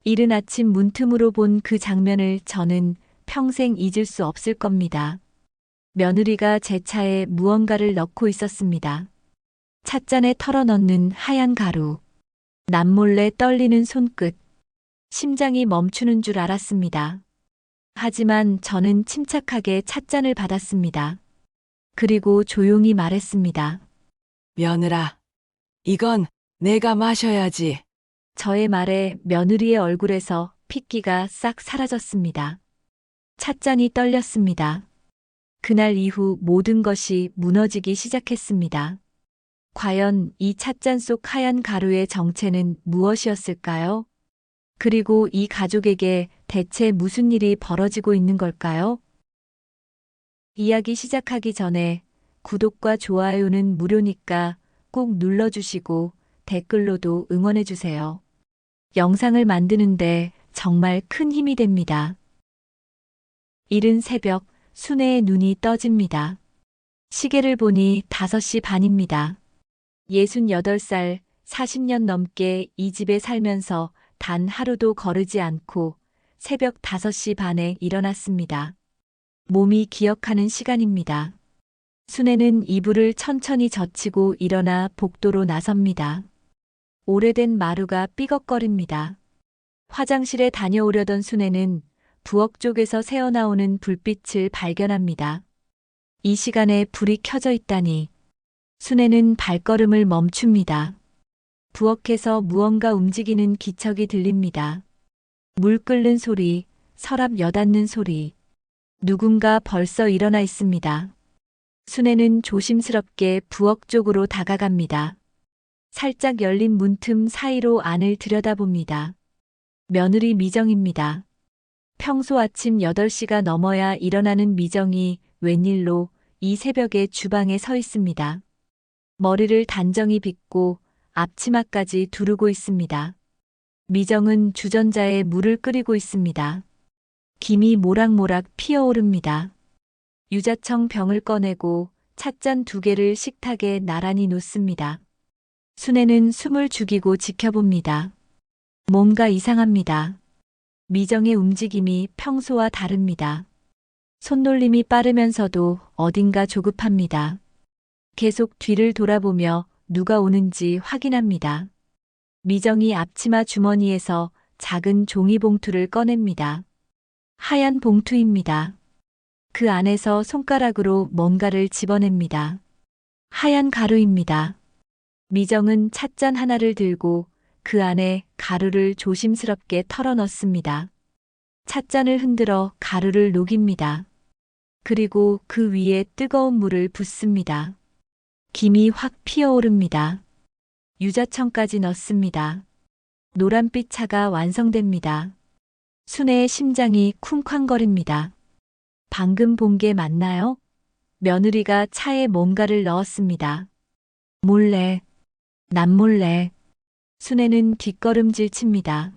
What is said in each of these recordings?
이른 아침 문틈으로 본 그 장면을 저는 평생 잊을 수 없을 겁니다. 며느리가 제 차에 무언가를 넣고 있었습니다. 찻잔에 털어넣는 하얀 가루. 남몰래 떨리는 손끝. 심장이 멈추는 줄 알았습니다. 하지만 저는 침착하게 찻잔을 받았습니다. 그리고 조용히 말했습니다. 며느라, 이건 내가 마셔야지. 저의 말에 며느리의 얼굴에서 핏기가 싹 사라졌습니다. 찻잔이 떨렸습니다. 그날 이후 모든 것이 무너지기 시작했습니다. 과연 이 찻잔 속 하얀 가루의 정체는 무엇이었을까요? 그리고 이 가족에게 대체 무슨 일이 벌어지고 있는 걸까요? 이야기 시작하기 전에 구독과 좋아요는 무료니까 꼭 눌러주시고 댓글로도 응원해주세요. 영상을 만드는데 정말 큰 힘이 됩니다. 이른 새벽, 순애의 눈이 떠집니다. 시계를 보니 5시 반입니다. 68살, 40년 넘게 이 집에 살면서 단 하루도 거르지 않고 새벽 5시 반에 일어났습니다. 몸이 기억하는 시간입니다. 순애는 이불을 천천히 젖히고 일어나 복도로 나섭니다. 오래된 마루가 삐걱거립니다. 화장실에 다녀오려던 순애는 부엌 쪽에서 새어나오는 불빛을 발견합니다. 이 시간에 불이 켜져 있다니. 순애는 발걸음을 멈춥니다. 부엌에서 무언가 움직이는 기척이 들립니다. 물 끓는 소리, 서랍 여닫는 소리. 누군가 벌써 일어나 있습니다. 순애는 조심스럽게 부엌 쪽으로 다가갑니다. 살짝 열린 문틈 사이로 안을 들여다봅니다. 며느리 미정입니다. 평소 아침 8시가 넘어야 일어나는 미정이 웬일로 이 새벽에 주방에 서 있습니다. 머리를 단정히 빗고 앞치마까지 두르고 있습니다. 미정은 주전자에 물을 끓이고 있습니다. 김이 모락모락 피어오릅니다. 유자청 병을 꺼내고 찻잔 2개를 식탁에 나란히 놓습니다. 순애는 숨을 죽이고 지켜봅니다. 뭔가 이상합니다. 미정의 움직임이 평소와 다릅니다. 손놀림이 빠르면서도 어딘가 조급합니다. 계속 뒤를 돌아보며 누가 오는지 확인합니다. 미정이 앞치마 주머니에서 작은 종이봉투를 꺼냅니다. 하얀 봉투입니다. 그 안에서 손가락으로 뭔가를 집어냅니다. 하얀 가루입니다. 미정은 찻잔 하나를 들고 그 안에 가루를 조심스럽게 털어 넣습니다. 찻잔을 흔들어 가루를 녹입니다. 그리고 그 위에 뜨거운 물을 붓습니다. 김이 확 피어오릅니다. 유자청까지 넣습니다. 노란빛 차가 완성됩니다. 순애의 심장이 쿵쾅거립니다. 방금 본 게 맞나요? 며느리가 차에 뭔가를 넣었습니다. 몰래, 남몰래. 순애는 뒷걸음질 칩니다.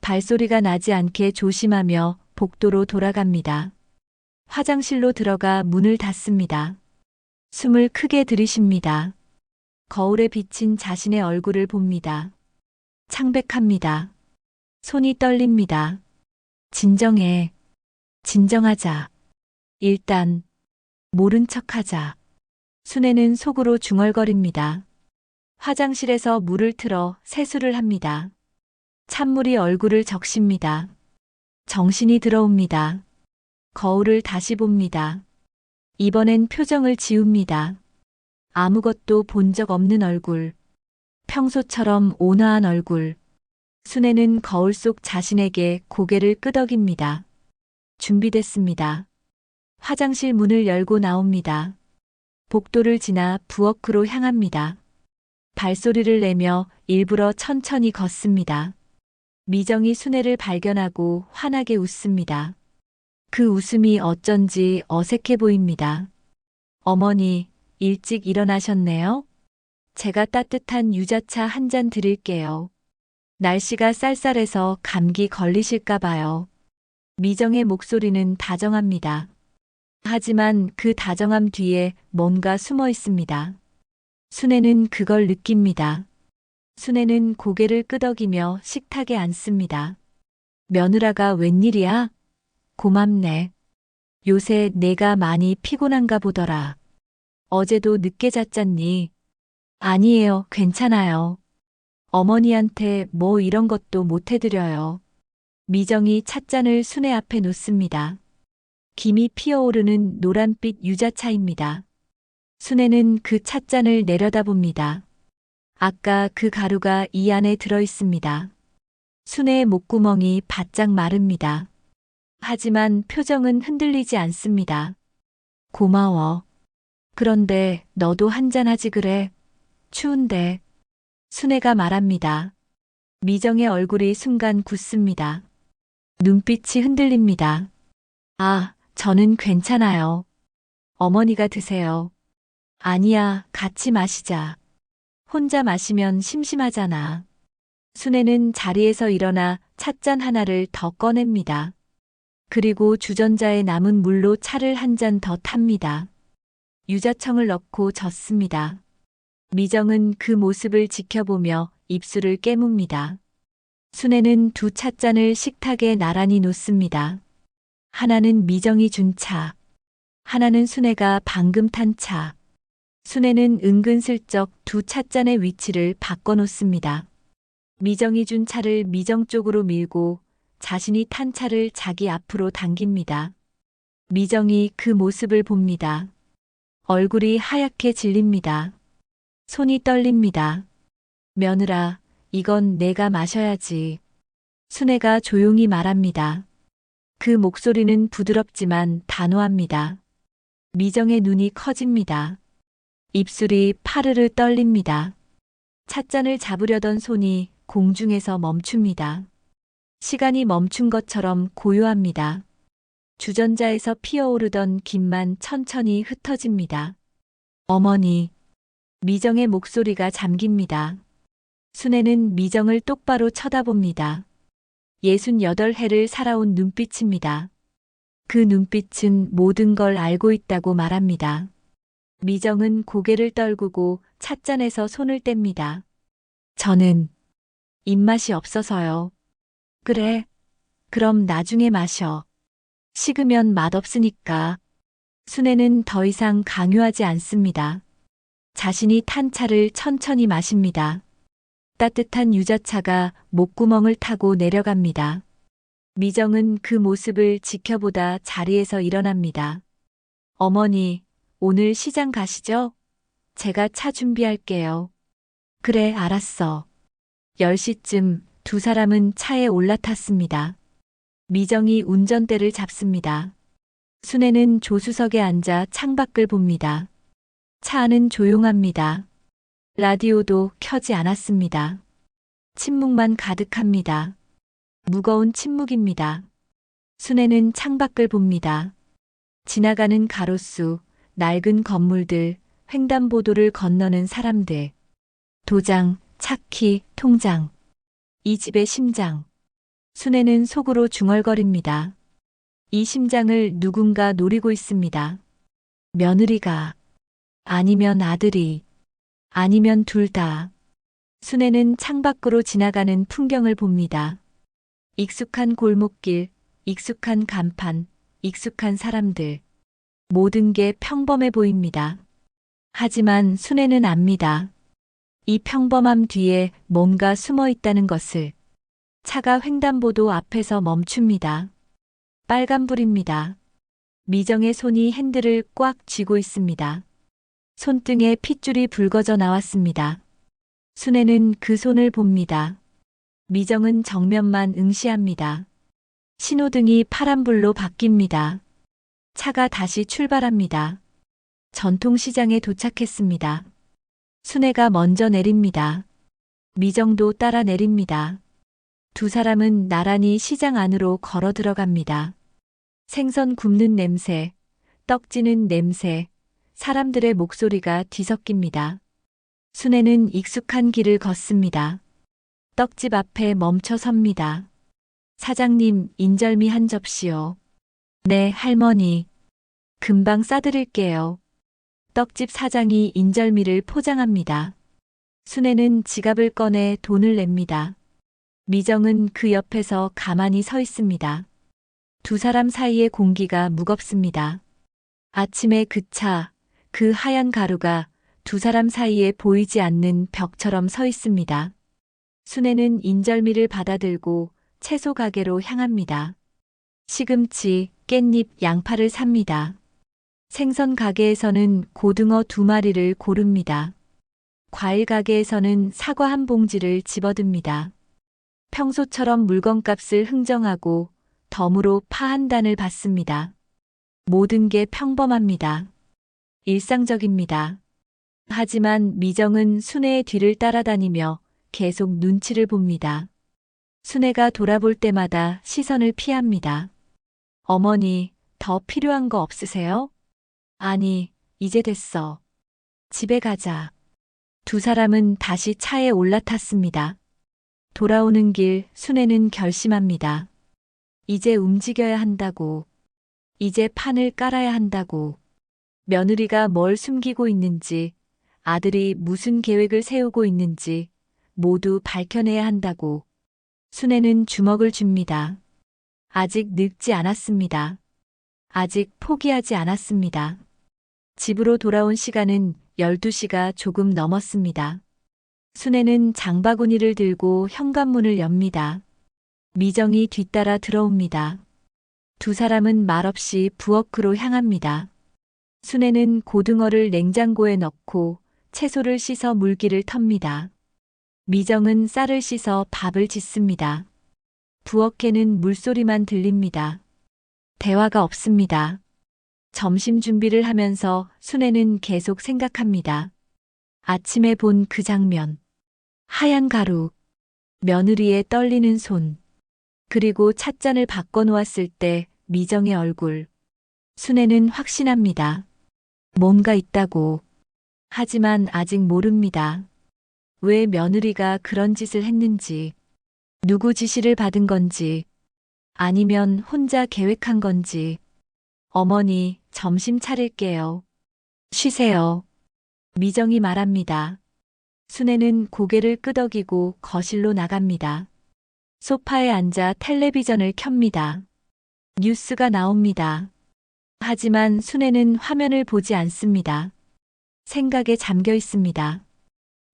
발소리가 나지 않게 조심하며 복도로 돌아갑니다. 화장실로 들어가 문을 닫습니다. 숨을 크게 들이쉽니다. 거울에 비친 자신의 얼굴을 봅니다. 창백합니다. 손이 떨립니다. 진정해. 진정하자. 일단 모른 척하자. 순애는 속으로 중얼거립니다. 화장실에서 물을 틀어 세수를 합니다. 찬물이 얼굴을 적십니다. 정신이 들어옵니다. 거울을 다시 봅니다. 이번엔 표정을 지웁니다. 아무것도 본 적 없는 얼굴. 평소처럼 온화한 얼굴. 순애는 거울 속 자신에게 고개를 끄덕입니다. 준비됐습니다. 화장실 문을 열고 나옵니다. 복도를 지나 부엌으로 향합니다. 발소리를 내며 일부러 천천히 걷습니다. 미정이 순애를 발견하고 환하게 웃습니다. 그 웃음이 어쩐지 어색해 보입니다. 어머니, 일찍 일어나셨네요? 제가 따뜻한 유자차 한 잔 드릴게요. 날씨가 쌀쌀해서 감기 걸리실까 봐요. 미정의 목소리는 다정합니다. 하지만 그 다정함 뒤에 뭔가 숨어 있습니다. 순애는 그걸 느낍니다. 순애는 고개를 끄덕이며 식탁에 앉습니다. 며느라가 웬일이야? 고맙네. 요새 내가 많이 피곤한가 보더라. 어제도 늦게 잤잖니? 아니에요, 괜찮아요. 어머니한테 뭐 이런 것도 못 해드려요. 미정이 찻잔을 순애 앞에 놓습니다. 김이 피어오르는 노란빛 유자차입니다. 순애는 그 찻잔을 내려다봅니다. 아까 그 가루가 이 안에 들어 있습니다. 순애의 목구멍이 바짝 마릅니다. 하지만 표정은 흔들리지 않습니다. 고마워. 그런데 너도 한잔하지 그래. 추운데. 순애가 말합니다. 미정의 얼굴이 순간 굳습니다. 눈빛이 흔들립니다. 아, 저는 괜찮아요. 어머니가 드세요. 아니야, 같이 마시자. 혼자 마시면 심심하잖아. 순애는 자리에서 일어나 찻잔 하나를 더 꺼냅니다. 그리고 주전자에 남은 물로 차를 한 잔 더 탑니다. 유자청을 넣고 젓습니다. 미정은 그 모습을 지켜보며 입술을 깨뭅니다. 순애는 두 찻잔을 식탁에 나란히 놓습니다. 하나는 미정이 준 차, 하나는 순애가 방금 탄 차. 순애는 은근슬쩍 두 찻잔의 위치를 바꿔놓습니다. 미정이 준 차를 미정 쪽으로 밀고 자신이 탄 차를 자기 앞으로 당깁니다. 미정이 그 모습을 봅니다. 얼굴이 하얗게 질립니다. 손이 떨립니다. 며느라, 이건 내가 마셔야지. 순애가 조용히 말합니다. 그 목소리는 부드럽지만 단호합니다. 미정의 눈이 커집니다. 입술이 파르르 떨립니다. 찻잔을 잡으려던 손이 공중에서 멈춥니다. 시간이 멈춘 것처럼 고요합니다. 주전자에서 피어오르던 김만 천천히 흩어집니다. 어머니. 미정의 목소리가 잠깁니다. 순애는 미정을 똑바로 쳐다봅니다. 68해를 살아온 눈빛입니다. 그 눈빛은 모든 걸 알고 있다고 말합니다. 미정은 고개를 떨구고 찻잔에서 손을 뗍니다. 저는 입맛이 없어서요. 그래. 그럼 나중에 마셔. 식으면 맛없으니까. 순애는 더 이상 강요하지 않습니다. 자신이 탄 차를 천천히 마십니다. 따뜻한 유자차가 목구멍을 타고 내려갑니다. 미정은 그 모습을 지켜보다 자리에서 일어납니다. 어머니, 오늘 시장 가시죠? 제가 차 준비할게요. 그래, 알았어. 10시쯤 두 사람은 차에 올라탔습니다. 미정이 운전대를 잡습니다. 순애는 조수석에 앉아 창밖을 봅니다. 차 안은 조용합니다. 라디오도 켜지 않았습니다. 침묵만 가득합니다. 무거운 침묵입니다. 순애는 창밖을 봅니다. 지나가는 가로수, 낡은 건물들, 횡단보도를 건너는 사람들. 도장, 차키, 통장. 이 집의 심장. 순애는 속으로 중얼거립니다. 이 심장을 누군가 노리고 있습니다. 며느리가, 아니면 아들이, 아니면 둘 다. 순애는 창밖으로 지나가는 풍경을 봅니다. 익숙한 골목길, 익숙한 간판, 익숙한 사람들. 모든 게 평범해 보입니다. 하지만 순애는 압니다. 이 평범함 뒤에 뭔가 숨어 있다는 것을. 차가 횡단보도 앞에서 멈춥니다. 빨간불입니다. 미정의 손이 핸들을 꽉 쥐고 있습니다. 손등에 핏줄이 붉어져 나왔습니다. 순애는 그 손을 봅니다. 미정은 정면만 응시합니다. 신호등이 파란불로 바뀝니다. 차가 다시 출발합니다. 전통시장에 도착했습니다. 순애가 먼저 내립니다. 미정도 따라 내립니다. 두 사람은 나란히 시장 안으로 걸어 들어갑니다. 생선 굽는 냄새, 떡 찌는 냄새, 사람들의 목소리가 뒤섞입니다. 순애는 익숙한 길을 걷습니다. 떡집 앞에 멈춰 섭니다. 사장님, 인절미 한 접시요. 네, 할머니. 금방 싸드릴게요. 떡집 사장이 인절미를 포장합니다. 순애는 지갑을 꺼내 돈을 냅니다. 미정은 그 옆에서 가만히 서 있습니다. 두 사람 사이의 공기가 무겁습니다. 아침의 그 차, 그 하얀 가루가 두 사람 사이에 보이지 않는 벽처럼 서 있습니다. 순애는 인절미를 받아들고 채소 가게로 향합니다. 시금치, 깻잎, 양파를 삽니다. 생선 가게에서는 고등어 2마리를 고릅니다. 과일 가게에서는 사과 한 봉지를 집어듭니다. 평소처럼 물건값을 흥정하고 덤으로 파 한 단을 받습니다. 모든 게 평범합니다. 일상적입니다. 하지만 미정은 순애의 뒤를 따라다니며 계속 눈치를 봅니다. 순애가 돌아볼 때마다 시선을 피합니다. 어머니, 더 필요한 거 없으세요? 아니, 이제 됐어. 집에 가자. 두 사람은 다시 차에 올라탔습니다. 돌아오는 길 순애는 결심합니다. 이제 움직여야 한다고. 이제 판을 깔아야 한다고. 며느리가 뭘 숨기고 있는지, 아들이 무슨 계획을 세우고 있는지 모두 밝혀내야 한다고. 순애는 주먹을 줍니다. 아직 늙지 않았습니다. 아직 포기하지 않았습니다. 집으로 돌아온 시간은 12시가 조금 넘었습니다. 순애는 장바구니를 들고 현관문을 엽니다. 미정이 뒤따라 들어옵니다. 두 사람은 말없이 부엌으로 향합니다. 순애는 고등어를 냉장고에 넣고 채소를 씻어 물기를 텁니다. 미정은 쌀을 씻어 밥을 짓습니다. 부엌에는 물소리만 들립니다. 대화가 없습니다. 점심 준비를 하면서 순애는 계속 생각합니다. 아침에 본 그 장면. 하얀 가루, 며느리의 떨리는 손, 그리고 찻잔을 바꿔놓았을 때 미정의 얼굴. 순애는 확신합니다. 뭔가 있다고. 하지만 아직 모릅니다. 왜 며느리가 그런 짓을 했는지, 누구 지시를 받은 건지, 아니면 혼자 계획한 건지. 어머니, 점심 차릴게요. 쉬세요. 미정이 말합니다. 순애는 고개를 끄덕이고 거실로 나갑니다. 소파에 앉아 텔레비전을 켭니다. 뉴스가 나옵니다. 하지만 순애는 화면을 보지 않습니다. 생각에 잠겨 있습니다.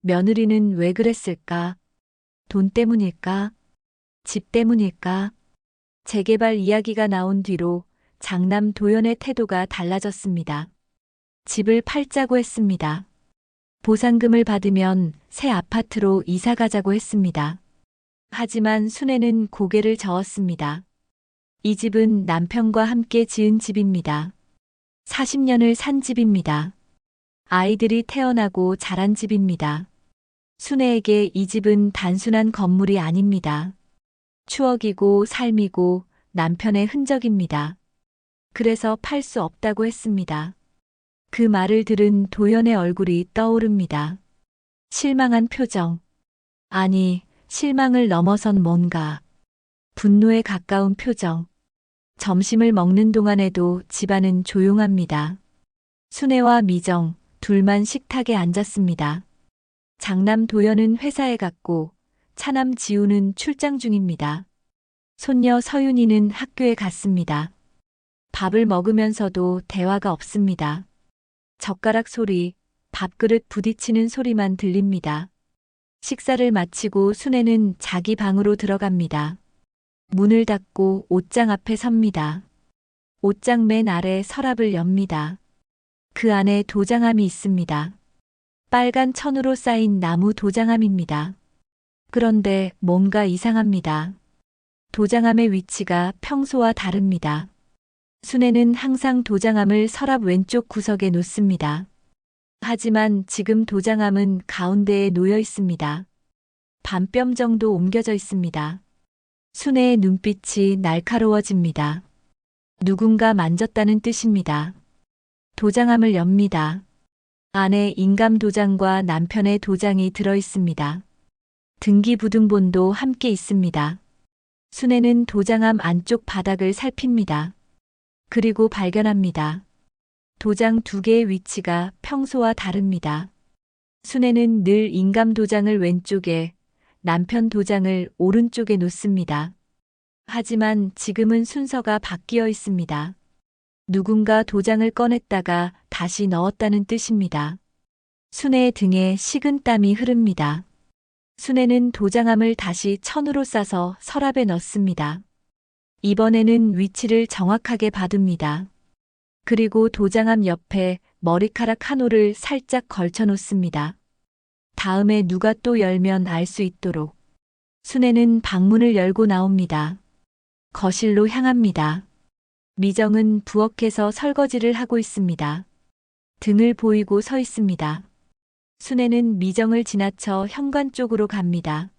며느리는 왜 그랬을까? 돈 때문일까? 집 때문일까? 재개발 이야기가 나온 뒤로 장남 도연의 태도가 달라졌습니다. 집을 팔자고 했습니다. 보상금을 받으면 새 아파트로 이사 가자고 했습니다. 하지만 순애는 고개를 저었습니다. 이 집은 남편과 함께 지은 집입니다. 40년을 산 집입니다. 아이들이 태어나고 자란 집입니다. 순애에게 이 집은 단순한 건물이 아닙니다. 추억이고 삶이고 남편의 흔적입니다. 그래서 팔 수 없다고 했습니다. 그 말을 들은 도연의 얼굴이 떠오릅니다. 실망한 표정. 아니, 실망을 넘어선 뭔가. 분노에 가까운 표정. 점심을 먹는 동안에도 집안은 조용합니다. 순애와 미정, 둘만 식탁에 앉았습니다. 장남 도연은 회사에 갔고, 차남 지우는 출장 중입니다. 손녀 서윤이는 학교에 갔습니다. 밥을 먹으면서도 대화가 없습니다. 젓가락 소리, 밥그릇 부딪히는 소리만 들립니다. 식사를 마치고 순애는 자기 방으로 들어갑니다. 문을 닫고 옷장 앞에 섭니다. 옷장 맨 아래 서랍을 엽니다. 그 안에 도장함이 있습니다. 빨간 천으로 쌓인 나무 도장함입니다. 그런데 뭔가 이상합니다. 도장함의 위치가 평소와 다릅니다. 순애는 항상 도장함을 서랍 왼쪽 구석에 놓습니다. 하지만 지금 도장함은 가운데에 놓여 있습니다. 반뼘 정도 옮겨져 있습니다. 순애의 눈빛이 날카로워집니다. 누군가 만졌다는 뜻입니다. 도장함을 엽니다. 안에 인감 도장과 남편의 도장이 들어 있습니다. 등기부등본도 함께 있습니다. 순애는 도장함 안쪽 바닥을 살핍니다. 그리고 발견합니다. 도장 2개의 위치가 평소와 다릅니다. 순애는 늘 인감 도장을 왼쪽에, 남편 도장을 오른쪽에 놓습니다. 하지만 지금은 순서가 바뀌어 있습니다. 누군가 도장을 꺼냈다가 다시 넣었다는 뜻입니다. 순애의 등에 식은땀이 흐릅니다. 순애는 도장함을 다시 천으로 싸서 서랍에 넣습니다. 이번에는 위치를 정확하게 봐둡니다. 그리고 도장함 옆에 머리카락 한 올을 살짝 걸쳐 놓습니다. 다음에 누가 또 열면 알 수 있도록. 순애는 방문을 열고 나옵니다. 거실로 향합니다. 미정은 부엌에서 설거지를 하고 있습니다. 등을 보이고 서 있습니다. 순애는 미정을 지나쳐 현관 쪽으로 갑니다.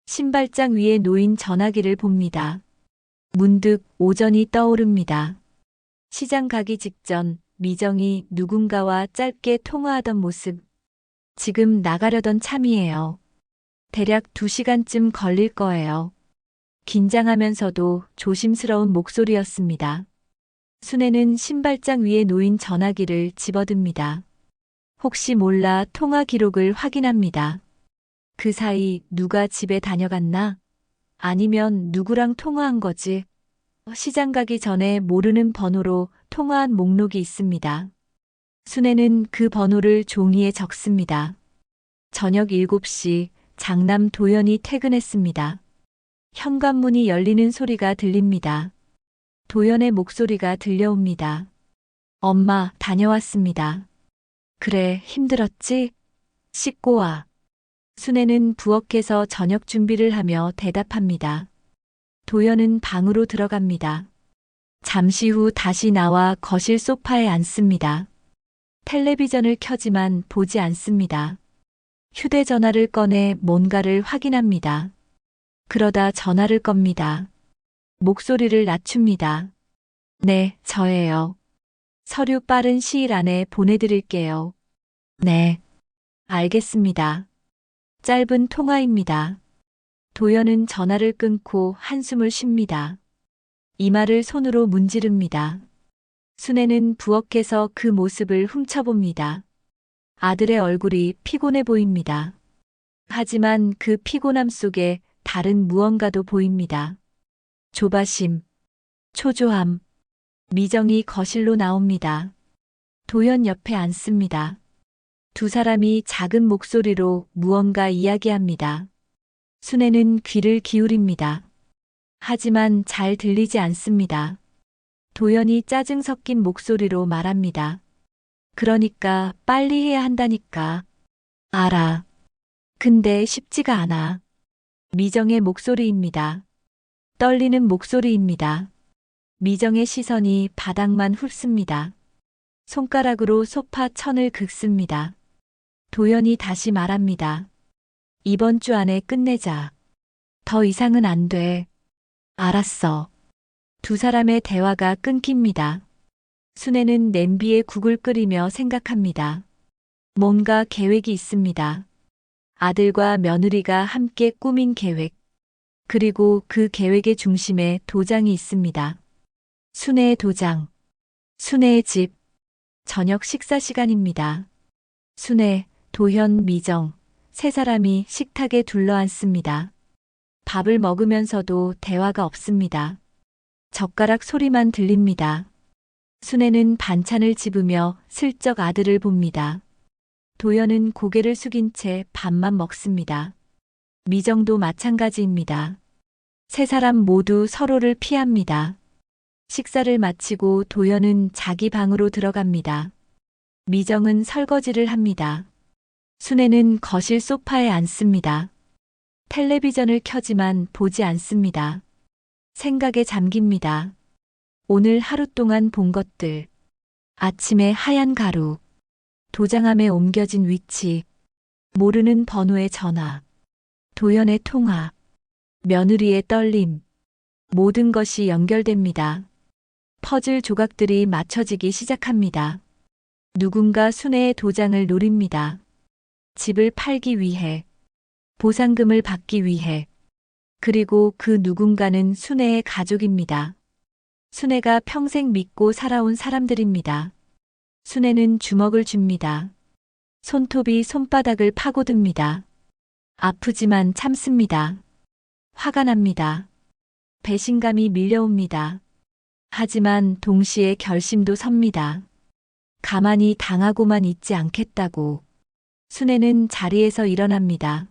신발장 위에 놓인 전화기를 봅니다. 문득 오전이 떠오릅니다. 시장 가기 직전 미정이 누군가와 짧게 통화하던 모습. 지금 나가려던 참이에요. 대략 2시간쯤 걸릴 거예요. 긴장하면서도 조심스러운 목소리였습니다. 순애는 신발장 위에 놓인 전화기를 집어듭니다. 혹시 몰라 통화 기록을 확인합니다. 그 사이 누가 집에 다녀갔나? 아니면 누구랑 통화한 거지? 시장 가기 전에 모르는 번호로 통화한 목록이 있습니다. 순애는 그 번호를 종이에 적습니다. 저녁 7시 장남 도연이 퇴근했습니다. 현관문이 열리는 소리가 들립니다. 도연의 목소리가 들려옵니다. 엄마, 다녀왔습니다. 그래, 힘들었지? 씻고 와. 순애는 부엌에서 저녁 준비를 하며 대답합니다. 도연은 방으로 들어갑니다. 잠시 후 다시 나와 거실 소파에 앉습니다. 텔레비전을 켜지만 보지 않습니다. 휴대전화를 꺼내 뭔가를 확인합니다. 그러다 전화를 겁니다. 목소리를 낮춥니다. 네, 저예요. 서류 빠른 시일 안에 보내드릴게요. 네. 알겠습니다. 짧은 통화입니다. 도연은 전화를 끊고 한숨을 쉽니다. 이마를 손으로 문지릅니다. 순애는 부엌에서 그 모습을 훔쳐봅니다. 아들의 얼굴이 피곤해 보입니다. 하지만 그 피곤함 속에 다른 무언가도 보입니다. 조바심, 초조함. 미정이 거실로 나옵니다. 도연 옆에 앉습니다. 두 사람이 작은 목소리로 무언가 이야기합니다. 순애는 귀를 기울입니다. 하지만 잘 들리지 않습니다. 도연이 짜증 섞인 목소리로 말합니다. 그러니까 빨리 해야 한다니까. 알아. 근데 쉽지가 않아. 미정의 목소리입니다. 떨리는 목소리입니다. 미정의 시선이 바닥만 훑습니다. 손가락으로 소파 천을 긁습니다. 도연이 다시 말합니다. 이번 주 안에 끝내자. 더 이상은 안 돼. 알았어. 두 사람의 대화가 끊깁니다. 순애는 냄비에 국을 끓이며 생각합니다. 뭔가 계획이 있습니다. 아들과 며느리가 함께 꾸민 계획. 그리고 그 계획의 중심에 도장이 있습니다. 순애의 도장. 순애의 집. 저녁 식사 시간입니다. 순애, 도현, 미정. 세 사람이 식탁에 둘러앉습니다. 밥을 먹으면서도 대화가 없습니다. 젓가락 소리만 들립니다. 순애는 반찬을 집으며 슬쩍 아들을 봅니다. 도연은 고개를 숙인 채 밥만 먹습니다. 미정도 마찬가지입니다. 세 사람 모두 서로를 피합니다. 식사를 마치고 도연은 자기 방으로 들어갑니다. 미정은 설거지를 합니다. 순애는 거실 소파에 앉습니다. 텔레비전을 켜지만 보지 않습니다. 생각에 잠깁니다. 오늘 하루 동안 본 것들. 아침에 하얀 가루. 도장함에 옮겨진 위치. 모르는 번호의 전화. 도연의 통화. 며느리의 떨림. 모든 것이 연결됩니다. 퍼즐 조각들이 맞춰지기 시작합니다. 누군가 순애의 도장을 노립니다. 집을 팔기 위해. 보상금을 받기 위해. 그리고 그 누군가는 순애의 가족입니다. 순애가 평생 믿고 살아온 사람들입니다. 순애는 주먹을 쥡니다. 손톱이 손바닥을 파고듭니다. 아프지만 참습니다. 화가 납니다. 배신감이 밀려옵니다. 하지만 동시에 결심도 섭니다. 가만히 당하고만 있지 않겠다고. 순애는 자리에서 일어납니다.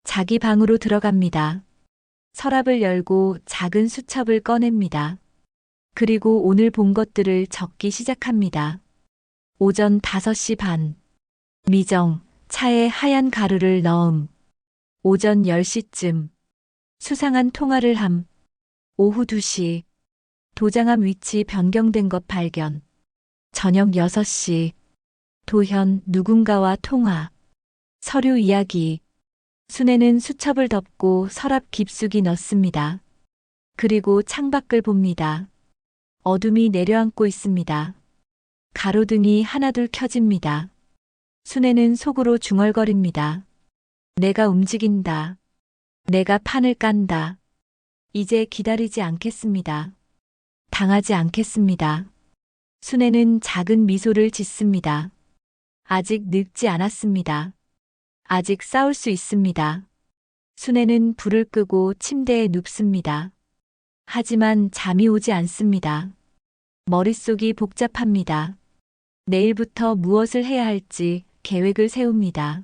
자기 방으로 들어갑니다. 서랍을 열고 작은 수첩을 꺼냅니다. 그리고 오늘 본 것들을 적기 시작합니다. 오전 5시 반. 미정, 차에 하얀 가루를 넣음. 오전 10시쯤. 수상한 통화를 함. 오후 2시. 도장함 위치 변경된 것 발견. 저녁 6시. 도현 누군가와 통화. 서류 이야기. 순애는 수첩을 덮고 서랍 깊숙이 넣습니다. 그리고 창밖을 봅니다. 어둠이 내려앉고 있습니다. 가로등이 하나둘 켜집니다. 순애는 속으로 중얼거립니다. 내가 움직인다. 내가 판을 깐다. 이제 기다리지 않겠습니다. 당하지 않겠습니다. 순애는 작은 미소를 짓습니다. 아직 늙지 않았습니다. 아직 싸울 수 있습니다. 순애는 불을 끄고 침대에 눕습니다. 하지만 잠이 오지 않습니다. 머릿속이 복잡합니다. 내일부터 무엇을 해야 할지 계획을 세웁니다.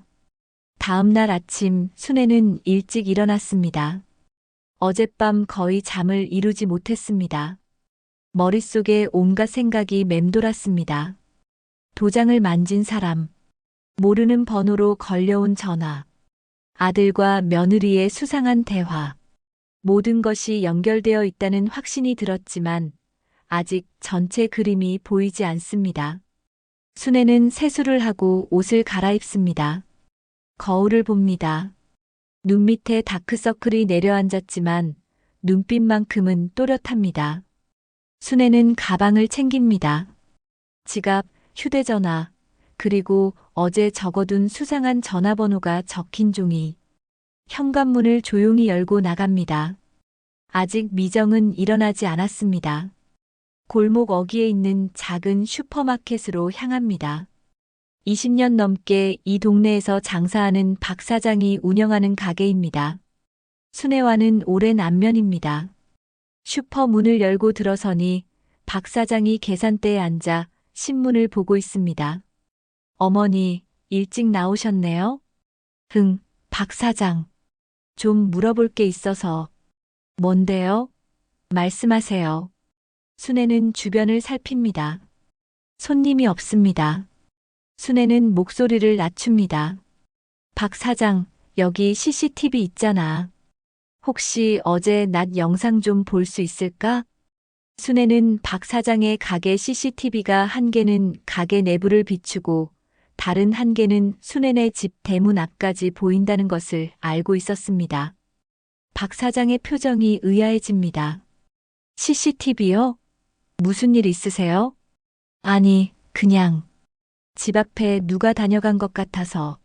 다음 날 아침 순애는 일찍 일어났습니다. 어젯밤 거의 잠을 이루지 못했습니다. 머릿속에 온갖 생각이 맴돌았습니다. 도장을 만진 사람, 모르는 번호로 걸려온 전화, 아들과 며느리의 수상한 대화. 모든 것이 연결되어 있다는 확신이 들었지만 아직 전체 그림이 보이지 않습니다. 순애는 세수를 하고 옷을 갈아입습니다. 거울을 봅니다. 눈 밑에 다크서클이 내려앉았지만 눈빛만큼은 또렷합니다. 순애는 가방을 챙깁니다. 지갑, 휴대전화, 그리고 어제 적어둔 수상한 전화번호가 적힌 종이. 현관문을 조용히 열고 나갑니다. 아직 미정은 일어나지 않았습니다. 골목 어귀에 있는 작은 슈퍼마켓으로 향합니다. 20년 넘게 이 동네에서 장사하는 박 사장이 운영하는 가게입니다. 순애와는 오랜 안면입니다. 슈퍼 문을 열고 들어서니 박 사장이 계산대에 앉아 신문을 보고 있습니다. 어머니, 일찍 나오셨네요? 응, 박 사장. 좀 물어볼 게 있어서. 뭔데요? 말씀하세요. 순애는 주변을 살핍니다. 손님이 없습니다. 순애는 목소리를 낮춥니다. 박 사장, 여기 CCTV 있잖아. 혹시 어제 낮 영상 좀 볼 수 있을까? 순애는 박 사장의 가게 CCTV가 한 개는 가게 내부를 비추고 다른 한 개는 순애네 집 대문 앞까지 보인다는 것을 알고 있었습니다. 박 사장의 표정이 의아해집니다. CCTV요? 무슨 일 있으세요? 아니, 그냥 집 앞에 누가 다녀간 것 같아서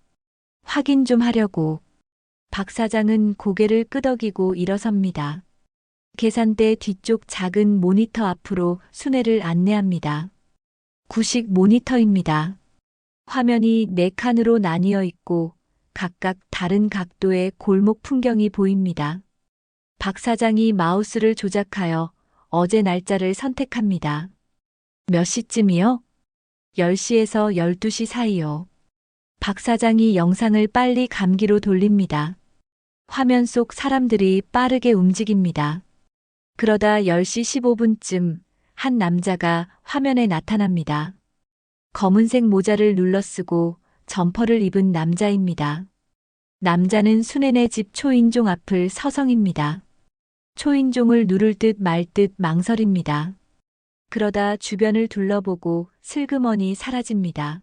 확인 좀 하려고. 박 사장은 고개를 끄덕이고 일어섭니다. 계산대 뒤쪽 작은 모니터 앞으로 순애를 안내합니다. 구식 모니터입니다. 화면이 4칸으로 나뉘어 있고 각각 다른 각도의 골목 풍경이 보입니다. 박 사장이 마우스를 조작하여 어제 날짜를 선택합니다. 몇 시쯤이요? 10시에서 12시 사이요. 박 사장이 영상을 빨리 감기로 돌립니다. 화면 속 사람들이 빠르게 움직입니다. 그러다 10시 15분쯤 한 남자가 화면에 나타납니다. 검은색 모자를 눌러쓰고 점퍼를 입은 남자입니다. 남자는 순애네 집 초인종 앞을 서성입니다. 초인종을 누를 듯 말 듯 망설입니다. 그러다 주변을 둘러보고 슬그머니 사라집니다.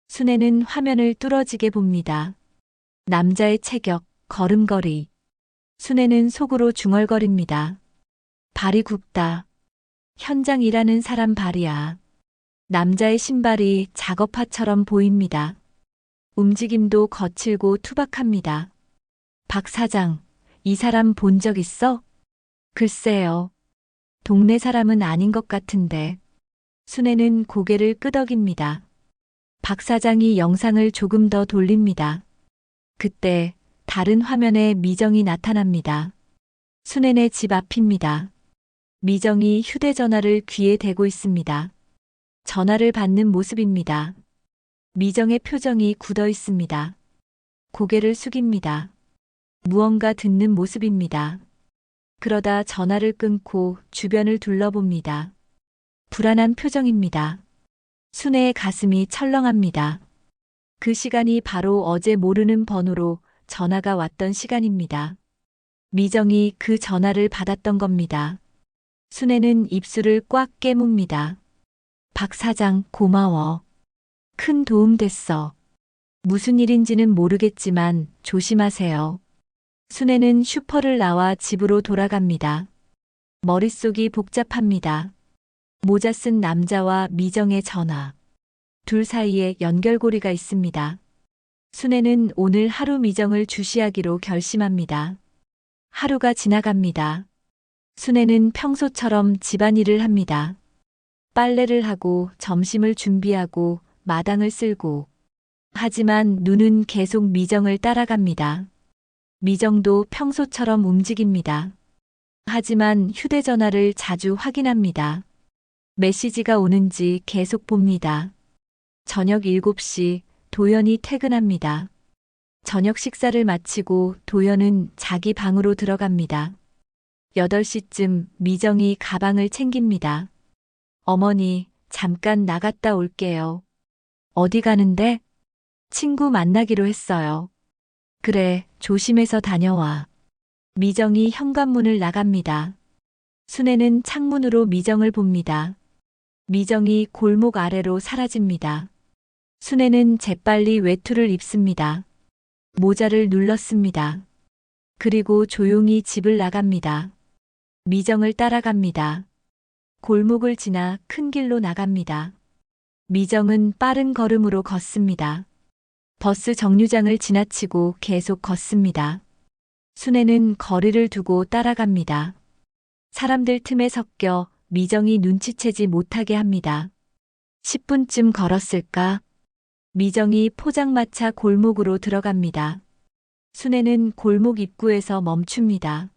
순애는 화면을 뚫어지게 봅니다. 남자의 체격, 걸음걸이. 순애는 속으로 중얼거립니다. 발이 굽다. 현장 일하는 사람 발이야. 남자의 신발이 작업화처럼 보입니다. 움직임도 거칠고 투박합니다. 박 사장, 이 사람 본 적 있어? 글쎄요. 동네 사람은 아닌 것 같은데. 순애는 고개를 끄덕입니다. 박 사장이 영상을 조금 더 돌립니다. 그때 다른 화면에 미정이 나타납니다. 순애네 집 앞입니다. 미정이 휴대전화를 귀에 대고 있습니다. 전화를 받는 모습입니다. 미정의 표정이 굳어 있습니다. 고개를 숙입니다. 무언가 듣는 모습입니다. 그러다 전화를 끊고 주변을 둘러봅니다. 불안한 표정입니다. 순애의 가슴이 철렁합니다. 그 시간이 바로 어제 모르는 번호로 전화가 왔던 시간입니다. 미정이 그 전화를 받았던 겁니다. 순애는 입술을 꽉 깨뭅니다. 박 사장, 고마워. 큰 도움 됐어. 무슨 일인지는 모르겠지만 조심하세요. 순애는 슈퍼를 나와 집으로 돌아갑니다. 머릿속이 복잡합니다. 모자 쓴 남자와 미정의 전화. 둘 사이에 연결고리가 있습니다. 순애는 오늘 하루 미정을 주시하기로 결심합니다. 하루가 지나갑니다. 순애는 평소처럼 집안일을 합니다. 빨래를 하고 점심을 준비하고 마당을 쓸고. 하지만 눈은 계속 미정을 따라갑니다. 미정도 평소처럼 움직입니다. 하지만 휴대전화를 자주 확인합니다. 메시지가 오는지 계속 봅니다. 저녁 7시 도연이 퇴근합니다. 저녁 식사를 마치고 도연은 자기 방으로 들어갑니다. 8시쯤 미정이 가방을 챙깁니다. 어머니, 잠깐 나갔다 올게요. 어디 가는데? 친구 만나기로 했어요. 그래, 조심해서 다녀와. 미정이 현관문을 나갑니다. 순애는 창문으로 미정을 봅니다. 미정이 골목 아래로 사라집니다. 순애는 재빨리 외투를 입습니다. 모자를 눌렀습니다. 그리고 조용히 집을 나갑니다. 미정을 따라갑니다. 골목을 지나 큰 길로 나갑니다. 미정은 빠른 걸음으로 걷습니다. 버스 정류장을 지나치고 계속 걷습니다. 순애는 거리를 두고 따라갑니다. 사람들 틈에 섞여 미정이 눈치채지 못하게 합니다. 10분쯤 걸었을까? 미정이 포장마차 골목으로 들어갑니다. 순애는 골목 입구에서 멈춥니다.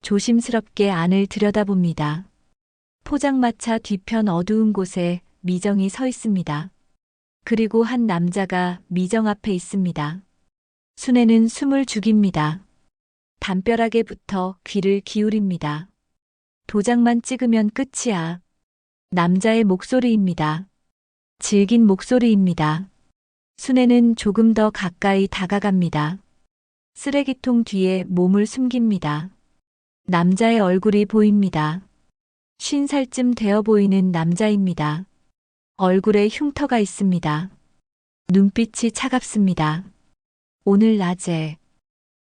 조심스럽게 안을 들여다봅니다. 포장마차 뒤편 어두운 곳에 미정이 서 있습니다. 그리고 한 남자가 미정 앞에 있습니다. 순애는 숨을 죽입니다. 담벼락에 붙어 귀를 기울입니다. 도장만 찍으면 끝이야. 남자의 목소리입니다. 질긴 목소리입니다. 순애는 조금 더 가까이 다가갑니다. 쓰레기통 뒤에 몸을 숨깁니다. 남자의 얼굴이 보입니다. 50살쯤 되어 보이는 남자입니다. 얼굴에 흉터가 있습니다. 눈빛이 차갑습니다. 오늘 낮에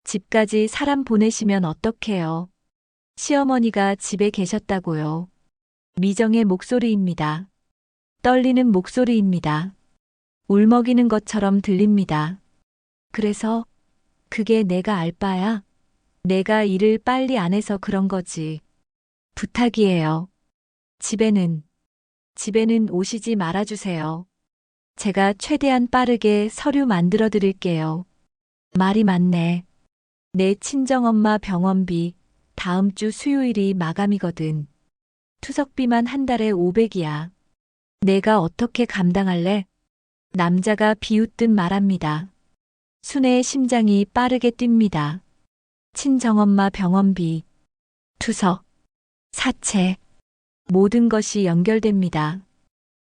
집까지 사람 보내시면 어떡해요? 시어머니가 집에 계셨다고요. 미정의 목소리입니다. 떨리는 목소리입니다. 울먹이는 것처럼 들립니다. 그래서 그게 내가 알 바야? 내가 일을 빨리 안 해서 그런 거지. 부탁이에요. 집에는 오시지 말아주세요. 제가 최대한 빠르게 서류 만들어 드릴게요. 말이 많네. 내 친정엄마 병원비 다음 주 수요일이 마감이거든. 투석비만 한 달에 500이야. 내가 어떻게 감당할래? 남자가 비웃듯 말합니다. 순애의 심장이 빠르게 뜁니다. 친정엄마 병원비, 투석, 사채, 모든 것이 연결됩니다.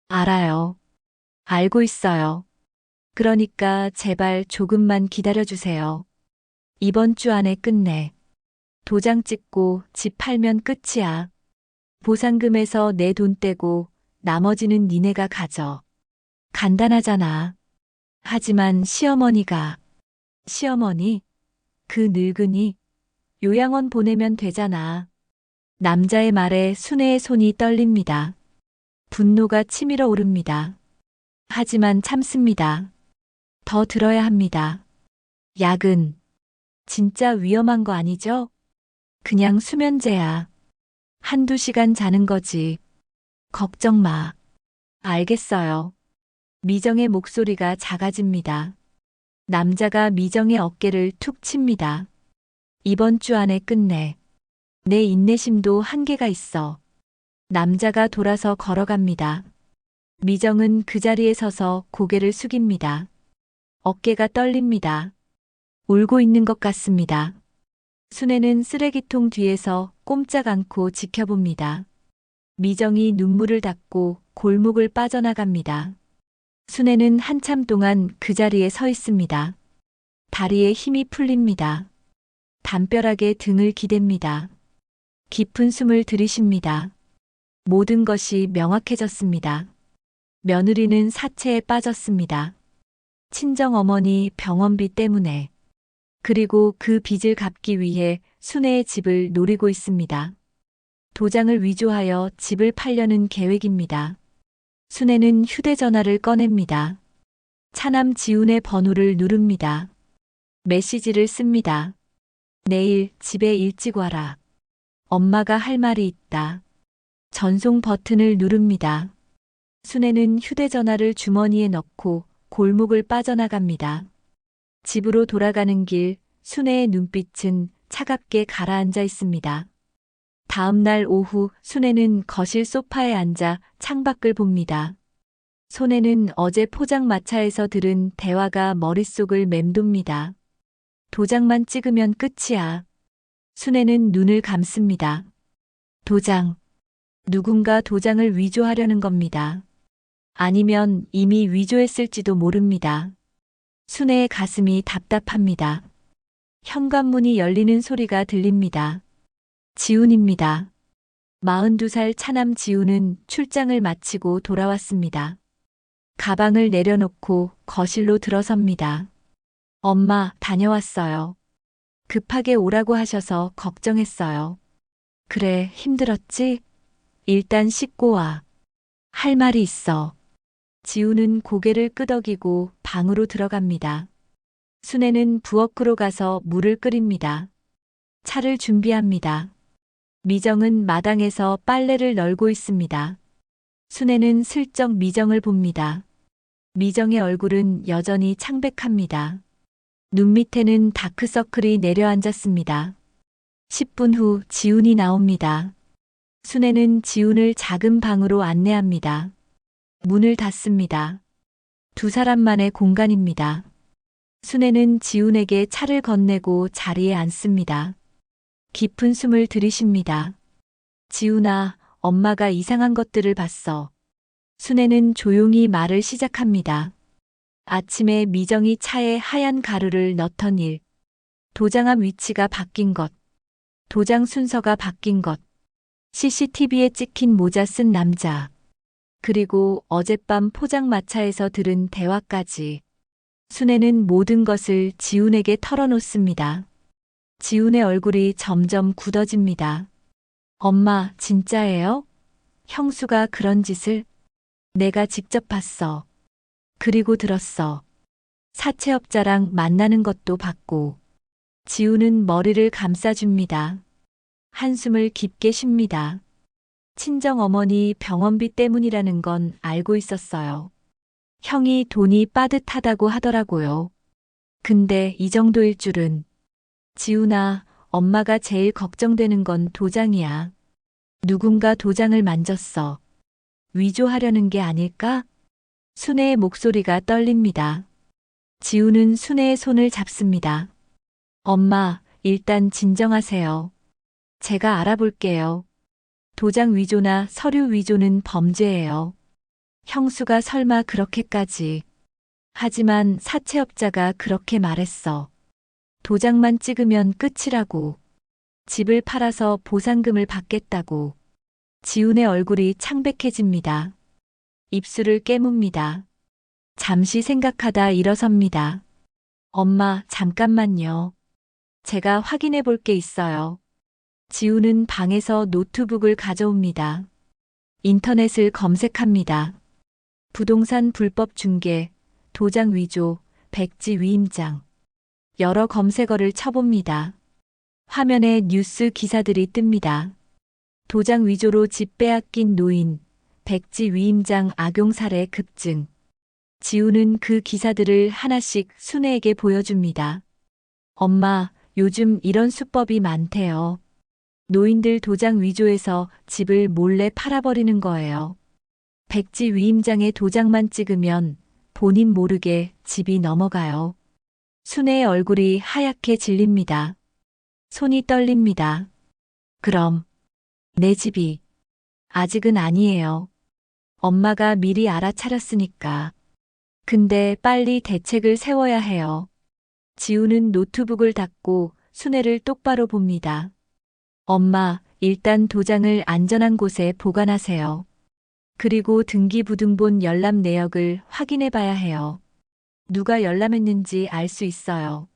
알아요. 알고 있어요. 그러니까 제발 조금만 기다려주세요. 이번 주 안에 끝내. 도장 찍고 집 팔면 끝이야. 보상금에서 내 돈 떼고 나머지는 니네가 가져. 간단하잖아. 하지만 시어머니가. 시어머니? 그 늙은이? 요양원 보내면 되잖아. 남자의 말에 순애의 손이 떨립니다. 분노가 치밀어 오릅니다. 하지만 참습니다. 더 들어야 합니다. 약은 진짜 위험한 거 아니죠? 그냥 수면제야. 한두 시간 자는 거지. 걱정 마. 알겠어요. 미정의 목소리가 작아집니다. 남자가 미정의 어깨를 툭 칩니다. 이번 주 안에 끝내. 내 인내심도 한계가 있어. 남자가 돌아서 걸어갑니다. 미정은 그 자리에 서서 고개를 숙입니다. 어깨가 떨립니다. 울고 있는 것 같습니다. 순애는 쓰레기통 뒤에서 꼼짝 않고 지켜봅니다. 미정이 눈물을 닦고 골목을 빠져나갑니다. 순애는 한참 동안 그 자리에 서 있습니다. 다리에 힘이 풀립니다. 담벼락에 등을 기댑니다. 깊은 숨을 들이쉽니다. 모든 것이 명확해졌습니다. 며느리는 사채에 빠졌습니다. 친정어머니 병원비 때문에. 그리고 그 빚을 갚기 위해 순애의 집을 노리고 있습니다. 도장을 위조하여 집을 팔려는 계획입니다. 순애는 휴대전화를 꺼냅니다. 차남 지훈의 번호를 누릅니다. 메시지를 씁니다. 내일 집에 일찍 와라. 엄마가 할 말이 있다. 전송 버튼을 누릅니다. 순애는 휴대전화를 주머니에 넣고 골목을 빠져나갑니다. 집으로 돌아가는 길, 순애의 눈빛은 차갑게 가라앉아 있습니다. 다음 날 오후 순애는 거실 소파에 앉아 창밖을 봅니다. 손에는 어제 포장마차에서 들은 대화가 머릿속을 맴돕니다. 도장만 찍으면 끝이야. 순애는 눈을 감습니다. 도장. 누군가 도장을 위조하려는 겁니다. 아니면 이미 위조했을지도 모릅니다. 순애의 가슴이 답답합니다. 현관문이 열리는 소리가 들립니다. 지훈입니다. 42살 차남 지훈은 출장을 마치고 돌아왔습니다. 가방을 내려놓고 거실로 들어섭니다. 엄마, 다녀왔어요. 급하게 오라고 하셔서 걱정했어요. 그래, 힘들었지? 일단 씻고 와. 할 말이 있어. 지훈은 고개를 끄덕이고 방으로 들어갑니다. 순애는 부엌으로 가서 물을 끓입니다. 차를 준비합니다. 미정은 마당에서 빨래를 널고 있습니다. 순애는 슬쩍 미정을 봅니다. 미정의 얼굴은 여전히 창백합니다. 눈 밑에는 다크서클이 내려앉았습니다. 10분 후 지훈이 나옵니다. 순애는 지훈을 작은 방으로 안내합니다. 문을 닫습니다. 두 사람만의 공간입니다. 순애는 지훈에게 차를 건네고 자리에 앉습니다. 깊은 숨을 들이쉽니다. 지훈아, 엄마가 이상한 것들을 봤어. 순애는 조용히 말을 시작합니다. 아침에 미정이 차에 하얀 가루를 넣던 일. 도장함 위치가 바뀐 것. 도장 순서가 바뀐 것. CCTV에 찍힌 모자 쓴 남자. 그리고 어젯밤 포장마차에서 들은 대화까지. 순애는 모든 것을 지훈에게 털어놓습니다. 지훈의 얼굴이 점점 굳어집니다. 엄마, 진짜예요? 형수가 그런 짓을? 내가 직접 봤어. 그리고 들었어. 사채업자랑 만나는 것도 봤고. 지훈은 머리를 감싸줍니다. 한숨을 깊게 쉽니다. 친정어머니 병원비 때문이라는 건 알고 있었어요. 형이 돈이 빠듯하다고 하더라고요. 근데 이 정도일 줄은. 지훈아, 엄마가 제일 걱정되는 건 도장이야. 누군가 도장을 만졌어. 위조하려는 게 아닐까? 순애의 목소리가 떨립니다. 지훈은 순애의 손을 잡습니다. 엄마, 일단 진정하세요. 제가 알아볼게요. 도장 위조나 서류 위조는 범죄예요. 형수가 설마 그렇게까지. 하지만 사채업자가 그렇게 말했어. 도장만 찍으면 끝이라고. 집을 팔아서 보상금을 받겠다고. 지훈의 얼굴이 창백해집니다. 입술을 깨뭅니다. 잠시 생각하다 일어섭니다. 엄마, 잠깐만요. 제가 확인해 볼 게 있어요. 지훈은 방에서 노트북을 가져옵니다. 인터넷을 검색합니다. 부동산 불법 중개, 도장 위조, 백지 위임장. 여러 검색어를 쳐봅니다. 화면에 뉴스 기사들이 뜹니다. 도장 위조로 집 빼앗긴 노인, 백지 위임장 악용 사례 급증. 지우는 그 기사들을 하나씩 순애에게 보여줍니다. 엄마, 요즘 이런 수법이 많대요. 노인들 도장 위조해서 집을 몰래 팔아버리는 거예요. 백지 위임장에 도장만 찍으면 본인 모르게 집이 넘어가요. 순애의 얼굴이 하얗게 질립니다. 손이 떨립니다. 그럼 내 집이 아직은 아니에요. 엄마가 미리 알아차렸으니까. 근데 빨리 대책을 세워야 해요. 지우는 노트북을 닫고 순애를 똑바로 봅니다. 엄마, 일단 도장을 안전한 곳에 보관하세요. 그리고 등기부등본 열람 내역을 확인해 봐야 해요. 누가 열람했는지 알 수 있어요.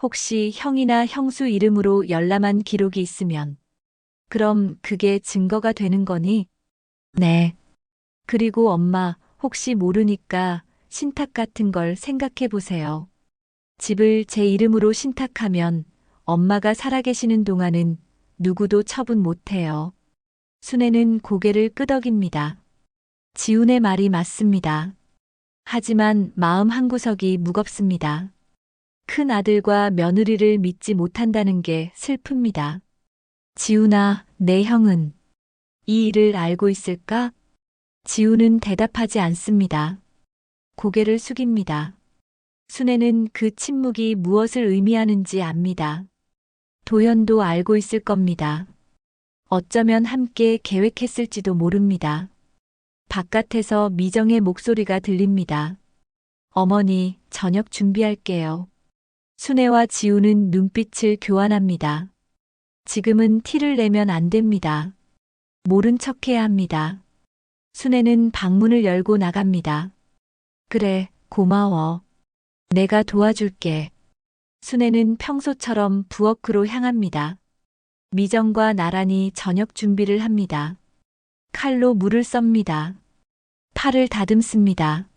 혹시 형이나 형수 이름으로 열람한 기록이 있으면. 그럼 그게 증거가 되는 거니? 네. 그리고 엄마, 혹시 모르니까 신탁 같은 걸 생각해 보세요. 집을 제 이름으로 신탁하면 엄마가 살아계시는 동안은 누구도 처분 못 해요. 순애는 고개를 끄덕입니다. 지훈의 말이 맞습니다. 하지만 마음 한구석이 무겁습니다. 큰 아들과 며느리를 믿지 못한다는 게 슬픕니다. 지훈아, 내 형은 이 일을 알고 있을까? 지훈은 대답하지 않습니다. 고개를 숙입니다. 순애는 그 침묵이 무엇을 의미하는지 압니다. 도연도 알고 있을 겁니다. 어쩌면 함께 계획했을지도 모릅니다. 바깥에서 미정의 목소리가 들립니다. 어머니, 저녁 준비할게요. 순애와 지우는 눈빛을 교환합니다. 지금은 티를 내면 안 됩니다. 모른 척해야 합니다. 순애는 방문을 열고 나갑니다. 그래, 고마워. 내가 도와줄게. 순애는 평소처럼 부엌으로 향합니다. 미정과 나란히 저녁 준비를 합니다. 칼로 물을 썹니다. 팔을 다듬습니다.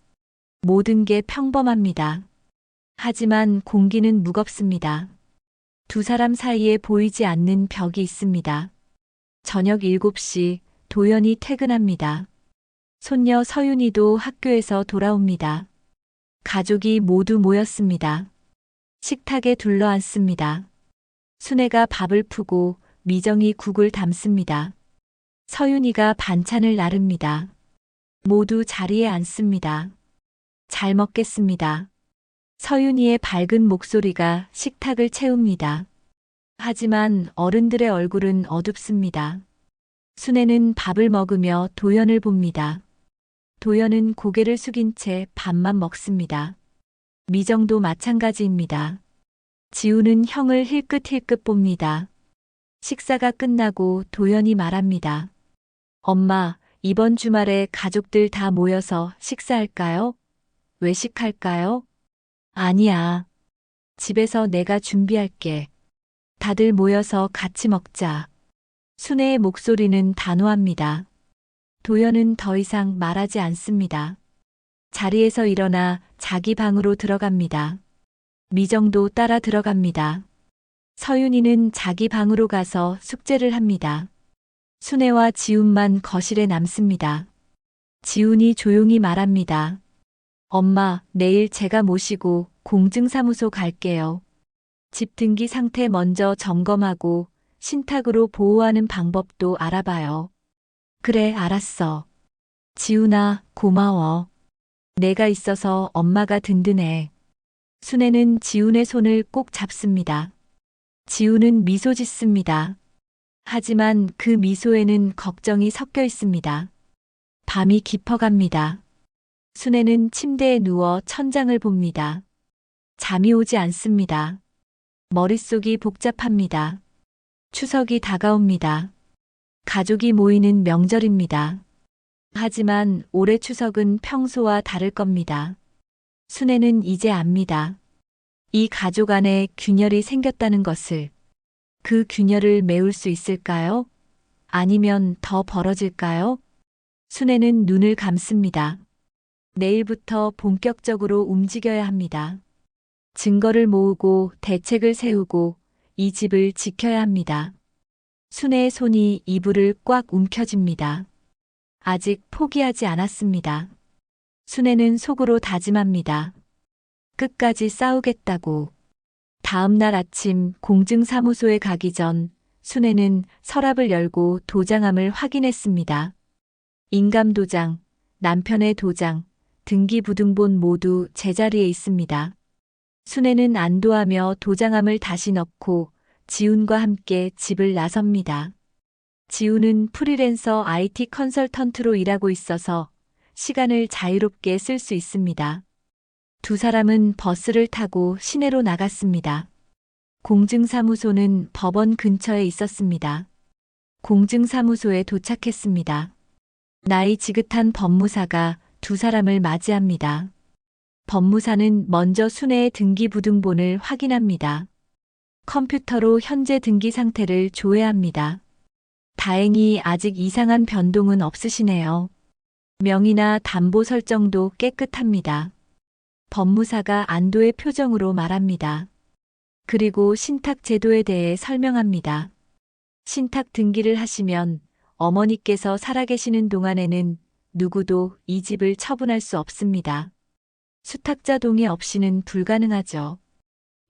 모든 게 평범합니다. 하지만 공기는 무겁습니다. 두 사람 사이에 보이지 않는 벽이 있습니다. 저녁 7시 도연이 퇴근합니다. 손녀 서윤이도 학교에서 돌아옵니다. 가족이 모두 모였습니다. 식탁에 둘러앉습니다. 순애가 밥을 푸고 미정이 국을 담습니다. 서윤이가 반찬을 나릅니다. 모두 자리에 앉습니다. 잘 먹겠습니다. 서윤이의 밝은 목소리가 식탁을 채웁니다. 하지만 어른들의 얼굴은 어둡습니다. 순애는 밥을 먹으며 도연을 봅니다. 도연은 고개를 숙인 채 밥만 먹습니다. 미정도 마찬가지입니다. 지우는 형을 힐끗힐끗 봅니다. 식사가 끝나고 도연이 말합니다. 엄마, 이번 주말에 가족들 다 모여서 식사할까요? 외식할까요? 아니야. 집에서 내가 준비할게. 다들 모여서 같이 먹자. 순애의 목소리는 단호합니다. 도연은 더 이상 말하지 않습니다. 자리에서 일어나 자기 방으로 들어갑니다. 미정도 따라 들어갑니다. 서윤이는 자기 방으로 가서 숙제를 합니다. 순애와 지훈만 거실에 남습니다. 지훈이 조용히 말합니다. 엄마, 내일 제가 모시고 공증사무소 갈게요. 집 등기 상태 먼저 점검하고 신탁으로 보호하는 방법도 알아봐요. 그래, 알았어. 지훈아, 고마워. 내가 있어서 엄마가 든든해. 순애는 지훈의 손을 꼭 잡습니다. 지훈은 미소 짓습니다. 하지만 그 미소에는 걱정이 섞여 있습니다. 밤이 깊어갑니다. 순애는 침대에 누워 천장을 봅니다. 잠이 오지 않습니다. 머릿속이 복잡합니다. 추석이 다가옵니다. 가족이 모이는 명절입니다. 하지만 올해 추석은 평소와 다를 겁니다. 순애는 이제 압니다. 이 가족 안에 균열이 생겼다는 것을. 그 균열을 메울 수 있을까요? 아니면 더 벌어질까요? 순애는 눈을 감습니다. 내일부터 본격적으로 움직여야 합니다. 증거를 모으고 대책을 세우고 이 집을 지켜야 합니다. 순애의 손이 이불을 꽉 움켜쥡니다. 아직 포기하지 않았습니다. 순애는 속으로 다짐합니다. 끝까지 싸우겠다고. 다음 날 아침 공증사무소에 가기 전 순애는 서랍을 열고 도장함을 확인했습니다. 인감도장, 남편의 도장, 등기부등본 모두 제자리에 있습니다. 순애는 안도하며 도장함을 다시 넣고 지훈과 함께 집을 나섭니다. 지훈은 프리랜서 IT 컨설턴트로 일하고 있어서 시간을 자유롭게 쓸 수 있습니다. 두 사람은 버스를 타고 시내로 나갔습니다. 공증사무소는 법원 근처에 있었습니다. 공증사무소에 도착했습니다. 나이 지긋한 법무사가 두 사람을 맞이합니다. 법무사는 먼저 순애의 등기부등본을 확인합니다. 컴퓨터로 현재 등기 상태를 조회합니다. 다행히 아직 이상한 변동은 없으시네요. 명의나 담보 설정도 깨끗합니다. 법무사가 안도의 표정으로 말합니다. 그리고 신탁 제도에 대해 설명합니다. 신탁 등기를 하시면 어머니께서 살아계시는 동안에는 누구도 이 집을 처분할 수 없습니다. 수탁자 동의 없이는 불가능하죠.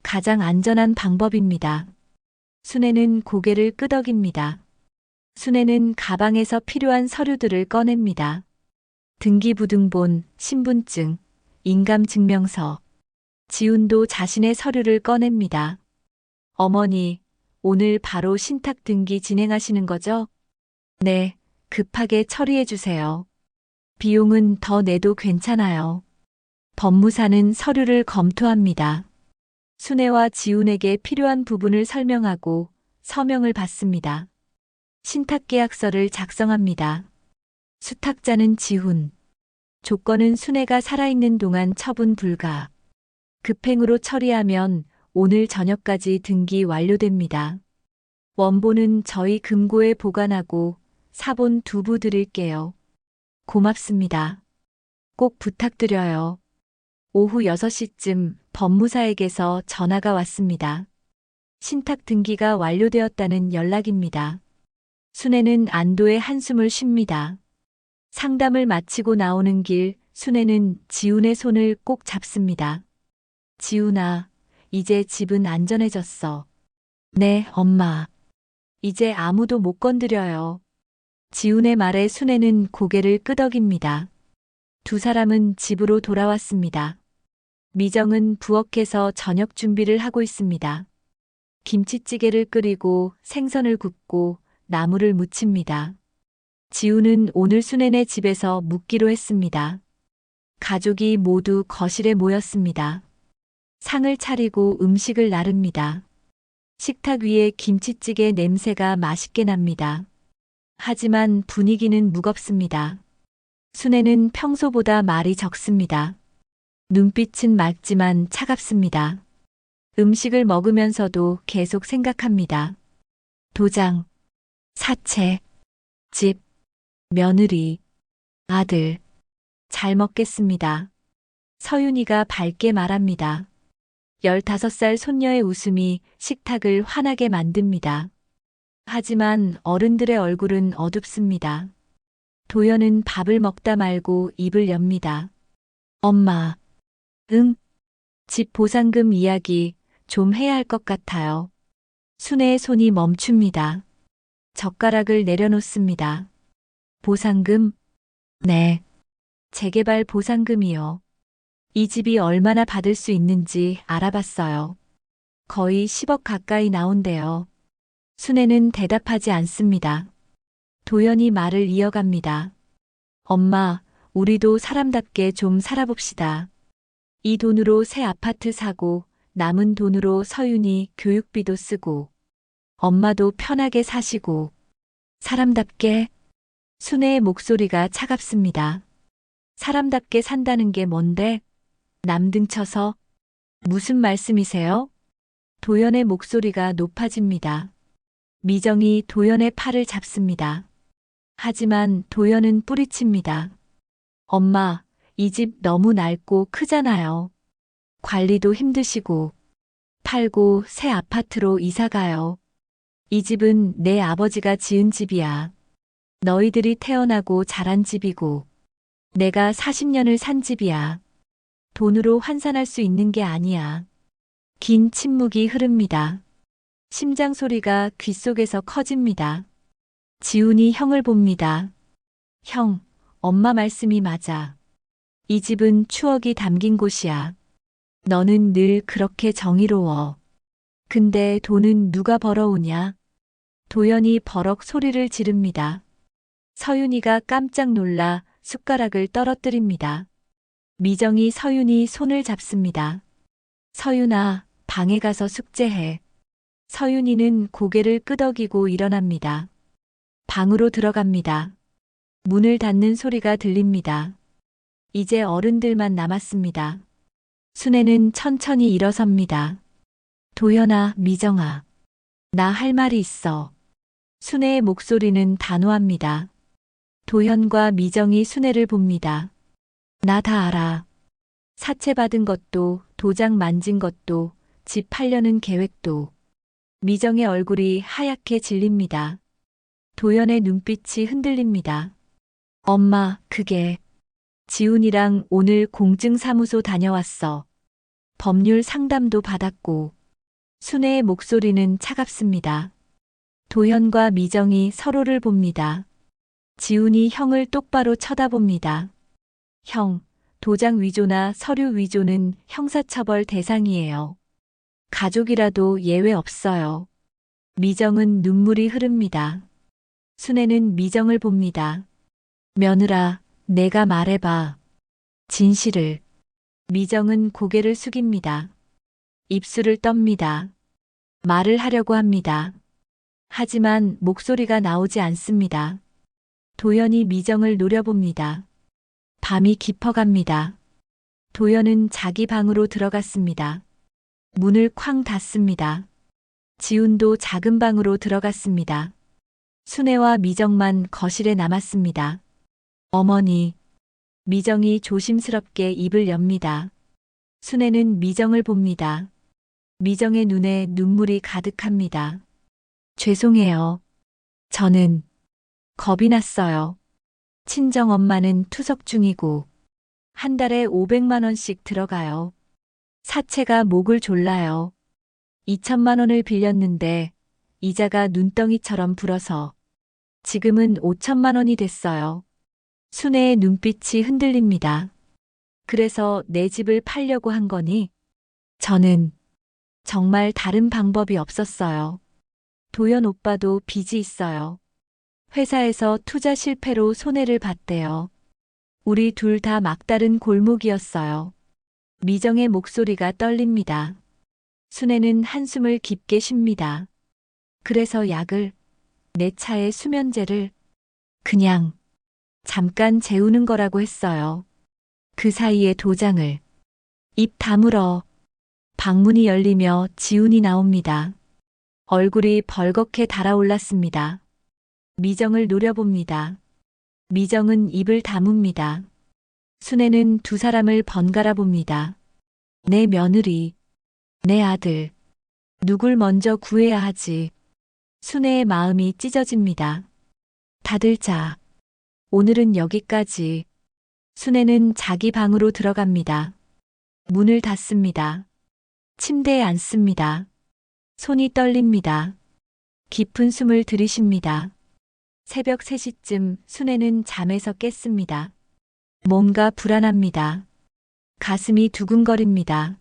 가장 안전한 방법입니다. 순애는 고개를 끄덕입니다. 순애는 가방에서 필요한 서류들을 꺼냅니다. 등기부등본, 신분증, 인감증명서. 지훈도 자신의 서류를 꺼냅니다. 어머니, 오늘 바로 신탁 등기 진행하시는 거죠? 네, 급하게 처리해 주세요. 비용은 더 내도 괜찮아요. 법무사는 서류를 검토합니다. 순애와 지훈에게 필요한 부분을 설명하고 서명을 받습니다. 신탁계약서를 작성합니다. 수탁자는 지훈. 조건은 순애가 살아있는 동안 처분 불가. 급행으로 처리하면 오늘 저녁까지 등기 완료됩니다. 원본은 저희 금고에 보관하고 사본 두부 드릴게요. 고맙습니다. 꼭 부탁드려요. 오후 6시쯤 법무사에게서 전화가 왔습니다. 신탁 등기가 완료되었다는 연락입니다. 순애는 안도의 한숨을 쉽니다. 상담을 마치고 나오는 길 순애는 지훈의 손을 꼭 잡습니다. 지훈아, 이제 집은 안전해졌어. 네, 엄마. 이제 아무도 못 건드려요. 지훈의 말에 순애는 고개를 끄덕입니다. 두 사람은 집으로 돌아왔습니다. 미정은 부엌에서 저녁 준비를 하고 있습니다. 김치찌개를 끓이고 생선을 굽고 나물을 무칩니다. 지훈은 오늘 순애네 집에서 묵기로 했습니다. 가족이 모두 거실에 모였습니다. 상을 차리고 음식을 나릅니다. 식탁 위에 김치찌개 냄새가 맛있게 납니다. 하지만 분위기는 무겁습니다. 순애는 평소보다 말이 적습니다. 눈빛은 맑지만 차갑습니다. 음식을 먹으면서도 계속 생각합니다. 도장, 사채, 집, 며느리, 아들. 잘 먹겠습니다. 서윤이가 밝게 말합니다. 15살 손녀의 웃음이 식탁을 환하게 만듭니다. 하지만 어른들의 얼굴은 어둡습니다. 도연은 밥을 먹다 말고 입을 엽니다. 엄마. 응? 집 보상금 이야기 좀 해야 할 것 같아요. 순애의 손이 멈춥니다. 젓가락을 내려놓습니다. 보상금? 네. 재개발 보상금이요. 이 집이 얼마나 받을 수 있는지 알아봤어요. 거의 10억 가까이 나온대요. 순애는 대답하지 않습니다. 도연이 말을 이어갑니다. 엄마, 우리도 사람답게 좀 살아봅시다. 이 돈으로 새 아파트 사고 남은 돈으로 서윤이 교육비도 쓰고 엄마도 편하게 사시고 사람답게. 순애의 목소리가 차갑습니다. 사람답게 산다는 게 뭔데? 남등쳐서? 무슨 말씀이세요? 도연의 목소리가 높아집니다. 미정이 도연의 팔을 잡습니다. 하지만 도연은 뿌리칩니다. 엄마, 이 집 너무 낡고 크잖아요. 관리도 힘드시고 팔고 새 아파트로 이사가요. 이 집은 내 아버지가 지은 집이야. 너희들이 태어나고 자란 집이고 내가 40년을 산 집이야. 돈으로 환산할 수 있는 게 아니야. 긴 침묵이 흐릅니다. 심장 소리가 귓속에서 커집니다. 지훈이 형을 봅니다. 형, 엄마 말씀이 맞아. 이 집은 추억이 담긴 곳이야. 너는 늘 그렇게 정의로워. 근데 돈은 누가 벌어오냐? 도연이 버럭 소리를 지릅니다. 서윤이가 깜짝 놀라 숟가락을 떨어뜨립니다. 미정이 서윤이 손을 잡습니다. 서윤아, 방에 가서 숙제해. 서윤이는 고개를 끄덕이고 일어납니다. 방으로 들어갑니다. 문을 닫는 소리가 들립니다. 이제 어른들만 남았습니다. 순애는 천천히 일어섭니다. 도연아, 미정아. 나 할 말이 있어. 순애의 목소리는 단호합니다. 도현과 미정이 순애를 봅니다. 나 다 알아. 사채 받은 것도, 도장 만진 것도, 집 팔려는 계획도. 미정의 얼굴이 하얗게 질립니다. 도연의 눈빛이 흔들립니다. 엄마, 그게. 지훈이랑 오늘 공증사무소 다녀왔어. 법률 상담도 받았고. 순애의 목소리는 차갑습니다. 도현과 미정이 서로를 봅니다. 지훈이 형을 똑바로 쳐다봅니다. 형, 도장 위조나 서류 위조는 형사처벌 대상이에요. 가족이라도 예외 없어요. 미정은 눈물이 흐릅니다. 순애는 미정을 봅니다. 며느라, 내가 말해봐. 진실을. 미정은 고개를 숙입니다. 입술을 떱니다. 말을 하려고 합니다. 하지만 목소리가 나오지 않습니다. 도연이 미정을 노려봅니다. 밤이 깊어갑니다. 도연은 자기 방으로 들어갔습니다. 문을 쾅 닫습니다. 지훈도 작은 방으로 들어갔습니다. 순애와 미정만 거실에 남았습니다. 어머니. 미정이 조심스럽게 입을 엽니다. 순애는 미정을 봅니다. 미정의 눈에 눈물이 가득합니다. 죄송해요. 저는 겁이 났어요. 친정엄마는 투석 중이고 한 달에 500만 원씩 들어가요. 사채가 목을 졸라요. 2천만 원을 빌렸는데 이자가 눈덩이처럼 불어서 지금은 5천만 원이 됐어요. 순애의 눈빛이 흔들립니다. 그래서 내 집을 팔려고 한 거니? 저는 정말 다른 방법이 없었어요. 도연 오빠도 빚이 있어요. 회사에서 투자 실패로 손해를 봤대요. 우리 둘 다 막다른 골목이었어요. 미정의 목소리가 떨립니다. 순애는 한숨을 깊게 쉽니다. 그래서 약을, 내 차에 수면제를 그냥 잠깐 재우는 거라고 했어요. 그 사이에 도장을. 입 다물어. 방문이 열리며 지훈이 나옵니다. 얼굴이 벌겋게 달아올랐습니다. 미정을 노려봅니다. 미정은 입을 다뭅니다. 순애는 두 사람을 번갈아 봅니다. 내 며느리, 내 아들, 누굴 먼저 구해야 하지. 순애의 마음이 찢어집니다. 다들 자. 오늘은 여기까지. 순애는 자기 방으로 들어갑니다. 문을 닫습니다. 침대에 앉습니다. 손이 떨립니다. 깊은 숨을 들이쉽니다. 새벽 3시쯤 순애는 잠에서 깼습니다. 뭔가 불안합니다. 가슴이 두근거립니다.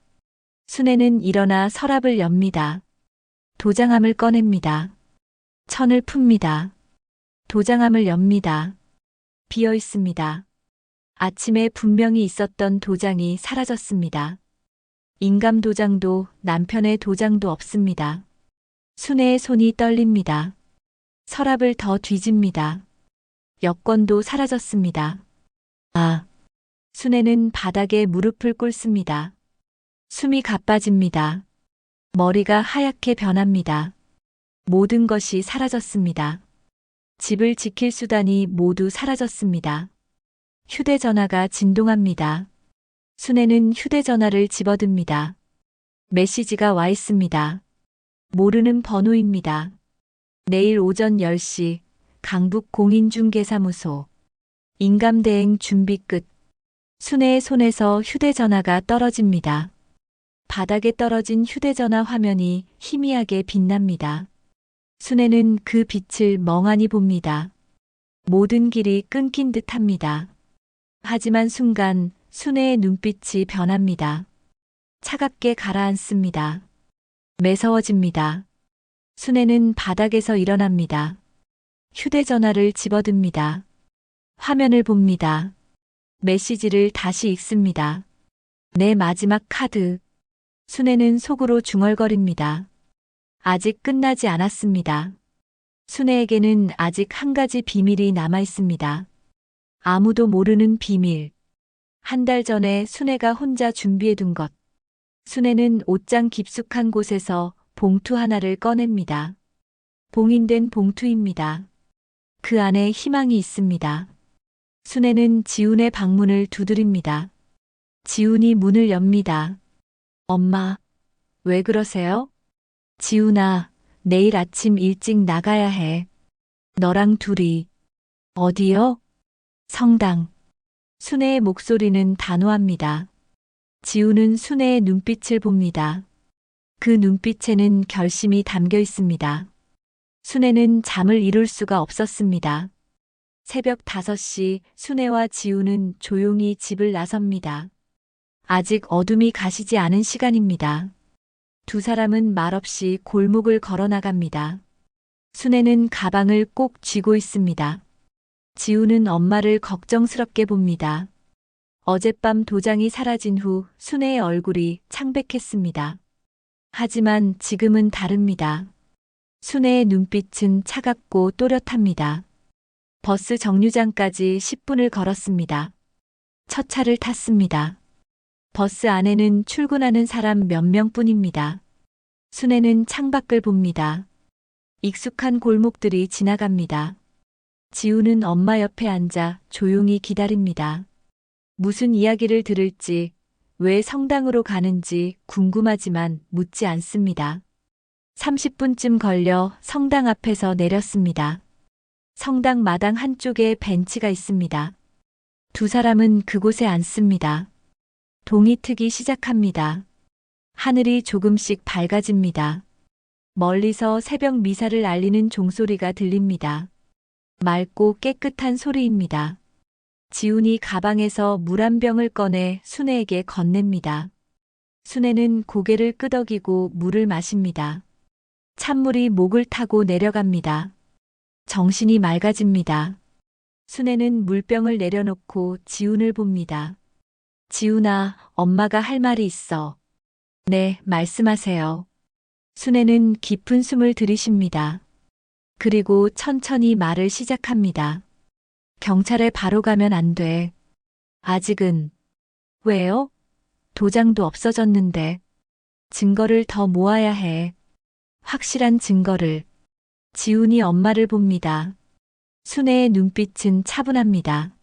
순애는 일어나 서랍을 엽니다. 도장함을 꺼냅니다. 천을 풉니다. 도장함을 엽니다. 비어 있습니다. 아침에 분명히 있었던 도장이 사라졌습니다. 인감 도장도 남편의 도장도 없습니다. 순애의 손이 떨립니다. 서랍을 더 뒤집니다. 여권도 사라졌습니다. 아. 순애는 바닥에 무릎을 꿇습니다. 숨이 가빠집니다. 머리가 하얗게 변합니다. 모든 것이 사라졌습니다. 집을 지킬 수단이 모두 사라졌습니다. 휴대전화가 진동합니다. 순애는 휴대전화를 집어듭니다. 메시지가 와 있습니다. 모르는 번호입니다. 내일 오전 10시 강북 공인중개사무소. 인감대행 준비 끝. 순애의 손에서 휴대전화가 떨어집니다. 바닥에 떨어진 휴대전화 화면이 희미하게 빛납니다. 순애는 그 빛을 멍하니 봅니다. 모든 길이 끊긴 듯합니다. 하지만 순간 순애의 눈빛이 변합니다. 차갑게 가라앉습니다. 매서워집니다. 순애는 바닥에서 일어납니다. 휴대전화를 집어듭니다. 화면을 봅니다. 메시지를 다시 읽습니다. 내 마지막 카드. 순애는 속으로 중얼거립니다. 아직 끝나지 않았습니다. 순애에게는 아직 한 가지 비밀이 남아 있습니다. 아무도 모르는 비밀. 한 달 전에 순애가 혼자 준비해둔 것. 순애는 옷장 깊숙한 곳에서 봉투 하나를 꺼냅니다. 봉인된 봉투입니다. 그 안에 희망이 있습니다. 순애는 지훈의 방문을 두드립니다. 지훈이 문을 엽니다. 엄마, 왜 그러세요? 지훈아, 내일 아침 일찍 나가야 해. 너랑 둘이. 어디요? 성당. 순애의 목소리는 단호합니다. 지훈은 순애의 눈빛을 봅니다. 그 눈빛에는 결심이 담겨 있습니다. 순애는 잠을 이룰 수가 없었습니다. 새벽 5시 순애와 지훈은 조용히 집을 나섭니다. 아직 어둠이 가시지 않은 시간입니다. 두 사람은 말없이 골목을 걸어 나갑니다. 순애는 가방을 꼭 쥐고 있습니다. 지훈은 엄마를 걱정스럽게 봅니다. 어젯밤 도장이 사라진 후 순애의 얼굴이 창백했습니다. 하지만 지금은 다릅니다. 순애의 눈빛은 차갑고 또렷합니다. 버스 정류장까지 10분을 걸었습니다. 첫 차를 탔습니다. 버스 안에는 출근하는 사람 몇 명뿐입니다. 순애는 창밖을 봅니다. 익숙한 골목들이 지나갑니다. 지훈은 엄마 옆에 앉아 조용히 기다립니다. 무슨 이야기를 들을지, 왜 성당으로 가는지 궁금하지만 묻지 않습니다. 30분쯤 걸려 성당 앞에서 내렸습니다. 성당 마당 한쪽에 벤치가 있습니다. 두 사람은 그곳에 앉습니다. 동이 트기 시작합니다. 하늘이 조금씩 밝아집니다. 멀리서 새벽 미사를 알리는 종소리가 들립니다. 맑고 깨끗한 소리입니다. 지훈이 가방에서 물 한 병을 꺼내 순애에게 건넵니다. 순애는 고개를 끄덕이고 물을 마십니다. 찬물이 목을 타고 내려갑니다. 정신이 맑아집니다. 순애는 물병을 내려놓고 지훈을 봅니다. 지훈아, 엄마가 할 말이 있어. 네, 말씀하세요. 순애는 깊은 숨을 들이쉽니다. 그리고 천천히 말을 시작합니다. 경찰에 바로 가면 안 돼. 아직은. 왜요? 도장도 없어졌는데. 증거를 더 모아야 해. 확실한 증거를. 지훈이 엄마를 봅니다. 순애의 눈빛은 차분합니다.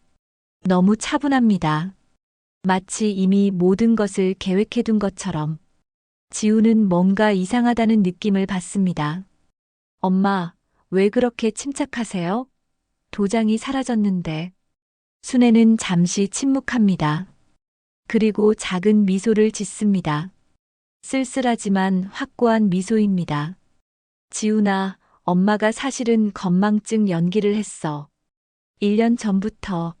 너무 차분합니다. 마치 이미 모든 것을 계획해둔 것처럼. 지훈은 뭔가 이상하다는 느낌을 받습니다. 엄마, 왜 그렇게 침착하세요? 도장이 사라졌는데. 순애는 잠시 침묵합니다. 그리고 작은 미소를 짓습니다. 쓸쓸하지만 확고한 미소입니다. 지훈아, 엄마가 사실은 건망증 연기를 했어. 1년 전부터.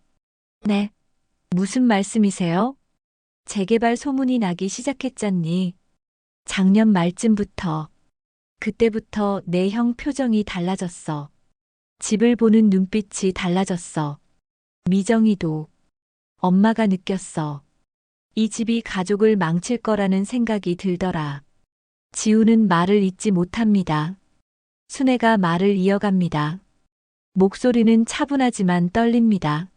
네. 무슨 말씀이세요? 재개발 소문이 나기 시작했잖니. 작년 말쯤부터. 그때부터 내 형 표정이 달라졌어. 집을 보는 눈빛이 달라졌어. 미정이도. 엄마가 느꼈어. 이 집이 가족을 망칠 거라는 생각이 들더라. 지훈은 말을 잇지 못합니다. 순애가 말을 이어갑니다. 목소리는 차분하지만 떨립니다.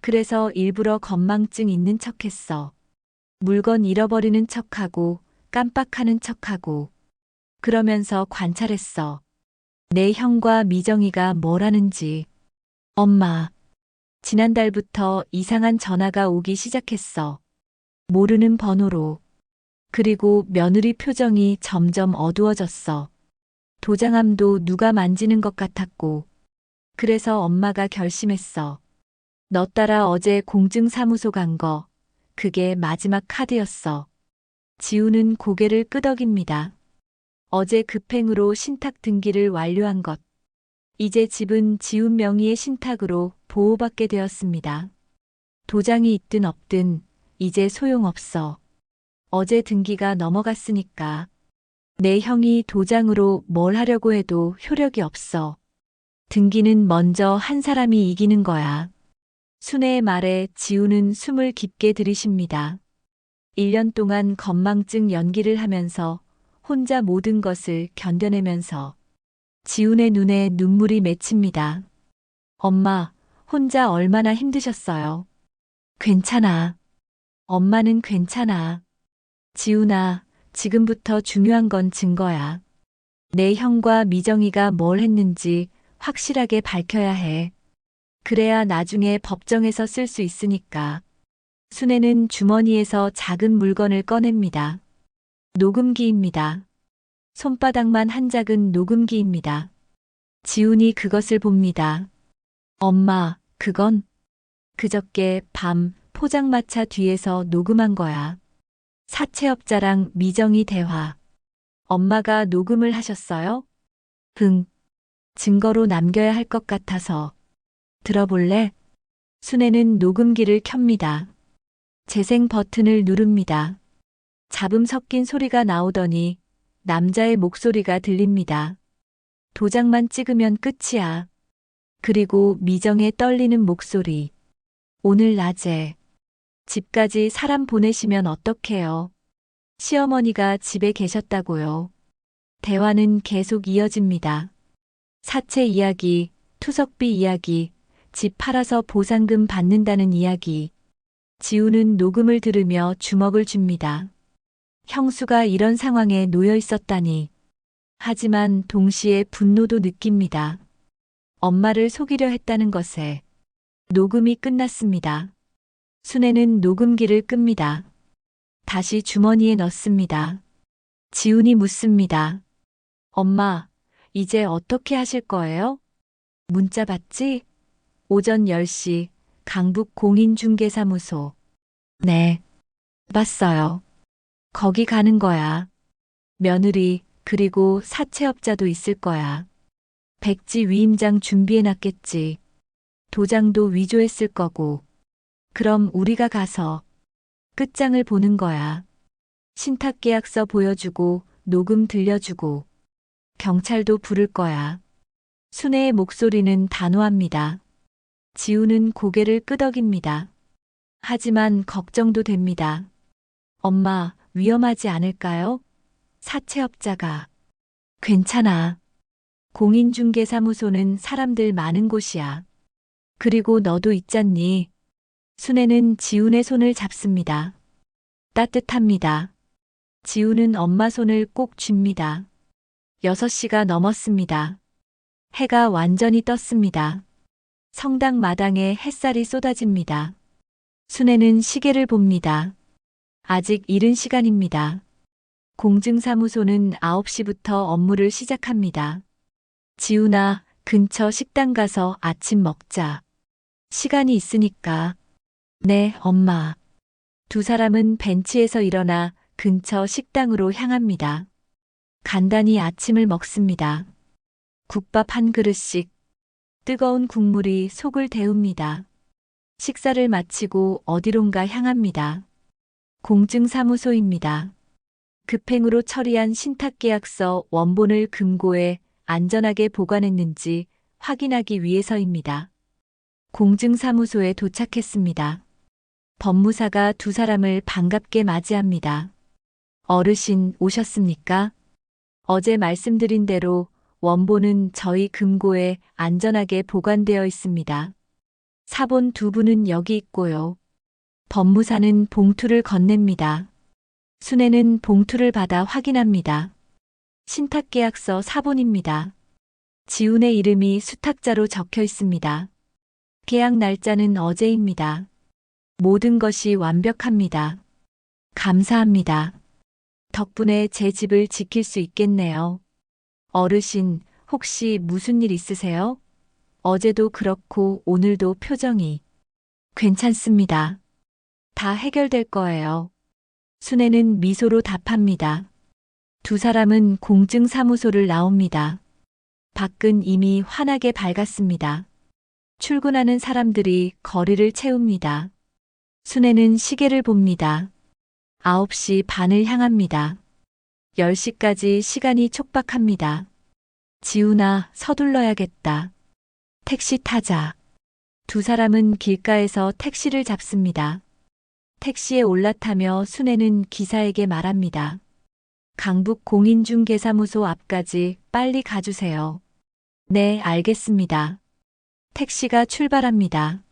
그래서 일부러 건망증 있는 척했어. 물건 잃어버리는 척하고 깜빡하는 척하고. 그러면서 관찰했어. 내 형과 미정이가 뭘 하는지. 엄마. 지난달부터 이상한 전화가 오기 시작했어. 모르는 번호로. 그리고 며느리 표정이 점점 어두워졌어. 도장함도 누가 만지는 것 같았고. 그래서 엄마가 결심했어. 너 따라 어제 공증사무소 간 거, 그게 마지막 카드였어. 지우는 고개를 끄덕입니다. 어제 급행으로 신탁 등기를 완료한 것. 이제 집은 지훈 명의의 신탁으로 보호받게 되었습니다. 도장이 있든 없든 이제 소용없어. 어제 등기가 넘어갔으니까. 내 형이 도장으로 뭘 하려고 해도 효력이 없어. 등기는 먼저 한 사람이 이기는 거야. 순애의 말에 지우는 숨을 깊게 들이쉽니다. 1년 동안 건망증 연기를 하면서 혼자 모든 것을 견뎌내면서 지훈의 눈에 눈물이 맺힙니다. 엄마, 혼자 얼마나 힘드셨어요? 괜찮아. 엄마는 괜찮아. 지훈아, 지금부터 중요한 건 증거야. 내 형과 미정이가 뭘 했는지 확실하게 밝혀야 해. 그래야 나중에 법정에서 쓸 수 있으니까. 순애는 주머니에서 작은 물건을 꺼냅니다. 녹음기입니다. 손바닥만 한 작은 녹음기입니다. 지훈이 그것을 봅니다. 엄마, 그건 그저께 밤 포장마차 뒤에서 녹음한 거야. 사채업자랑 미정이 대화. 엄마가 녹음을 하셨어요? 응. 증거로 남겨야 할 것 같아서. 들어볼래? 순애는 녹음기를 켭니다. 재생 버튼을 누릅니다. 잡음 섞인 소리가 나오더니 남자의 목소리가 들립니다. 도장만 찍으면 끝이야. 그리고 미정의 떨리는 목소리. 오늘 낮에 집까지 사람 보내시면 어떡해요? 시어머니가 집에 계셨다고요. 대화는 계속 이어집니다. 사채 이야기, 투석비 이야기, 집 팔아서 보상금 받는다는 이야기. 지우는 녹음을 들으며 주먹을 줍니다. 형수가 이런 상황에 놓여 있었다니. 하지만 동시에 분노도 느낍니다. 엄마를 속이려 했다는 것에. 녹음이 끝났습니다. 순애는 녹음기를 끕니다. 다시 주머니에 넣습니다. 지훈이 묻습니다. 엄마, 이제 어떻게 하실 거예요? 문자 받지? 오전 10시 강북 공인중개사무소. 네, 봤어요. 거기 가는 거야. 며느리, 그리고 사채업자도 있을 거야. 백지 위임장 준비해놨겠지. 도장도 위조했을 거고. 그럼 우리가 가서 끝장을 보는 거야. 신탁계약서 보여주고 녹음 들려주고 경찰도 부를 거야. 순애의 목소리는 단호합니다. 지우는 고개를 끄덕입니다. 하지만 걱정도 됩니다. 엄마, 위험하지 않을까요? 사채업자가. 괜찮아. 공인중개사무소는 사람들 많은 곳이야. 그리고 너도 있잖니. 순애는 지훈의 손을 잡습니다. 따뜻합니다. 지훈은 엄마 손을 꼭 쥡니다. 6시가 넘었습니다. 해가 완전히 떴습니다. 성당 마당에 햇살이 쏟아집니다. 순애는 시계를 봅니다. 아직 이른 시간입니다. 공증사무소는 9시부터 업무를 시작합니다. 지훈아, 근처 식당 가서 아침 먹자. 시간이 있으니까. 네, 엄마. 두 사람은 벤치에서 일어나 근처 식당으로 향합니다. 간단히 아침을 먹습니다. 국밥 한 그릇씩. 뜨거운 국물이 속을 데웁니다. 식사를 마치고 어디론가 향합니다. 공증사무소입니다. 급행으로 처리한 신탁계약서 원본을 금고에 안전하게 보관했는지 확인하기 위해서입니다. 공증사무소에 도착했습니다. 법무사가 두 사람을 반갑게 맞이합니다. 어르신 오셨습니까? 어제 말씀드린 대로 원본은 저희 금고에 안전하게 보관되어 있습니다. 사본 두 분은 여기 있고요. 법무사는 봉투를 건넵니다. 순애는 봉투를 받아 확인합니다. 신탁계약서 사본입니다. 지훈의 이름이 수탁자로 적혀 있습니다. 계약 날짜는 어제입니다. 모든 것이 완벽합니다. 감사합니다. 덕분에 제 집을 지킬 수 있겠네요. 어르신, 혹시 무슨 일 있으세요? 어제도 그렇고 오늘도 표정이. 괜찮습니다. 다 해결될 거예요. 순애는 미소로 답합니다. 두 사람은 공증사무소를 나옵니다. 밖은 이미 환하게 밝았습니다. 출근하는 사람들이 거리를 채웁니다. 순애는 시계를 봅니다. 9시 반을 향합니다. 10시까지 시간이 촉박합니다. 지훈아, 서둘러야겠다. 택시 타자. 두 사람은 길가에서 택시를 잡습니다. 택시에 올라타며 순애는 기사에게 말합니다. 강북 공인중개사무소 앞까지 빨리 가주세요. 네, 알겠습니다. 택시가 출발합니다.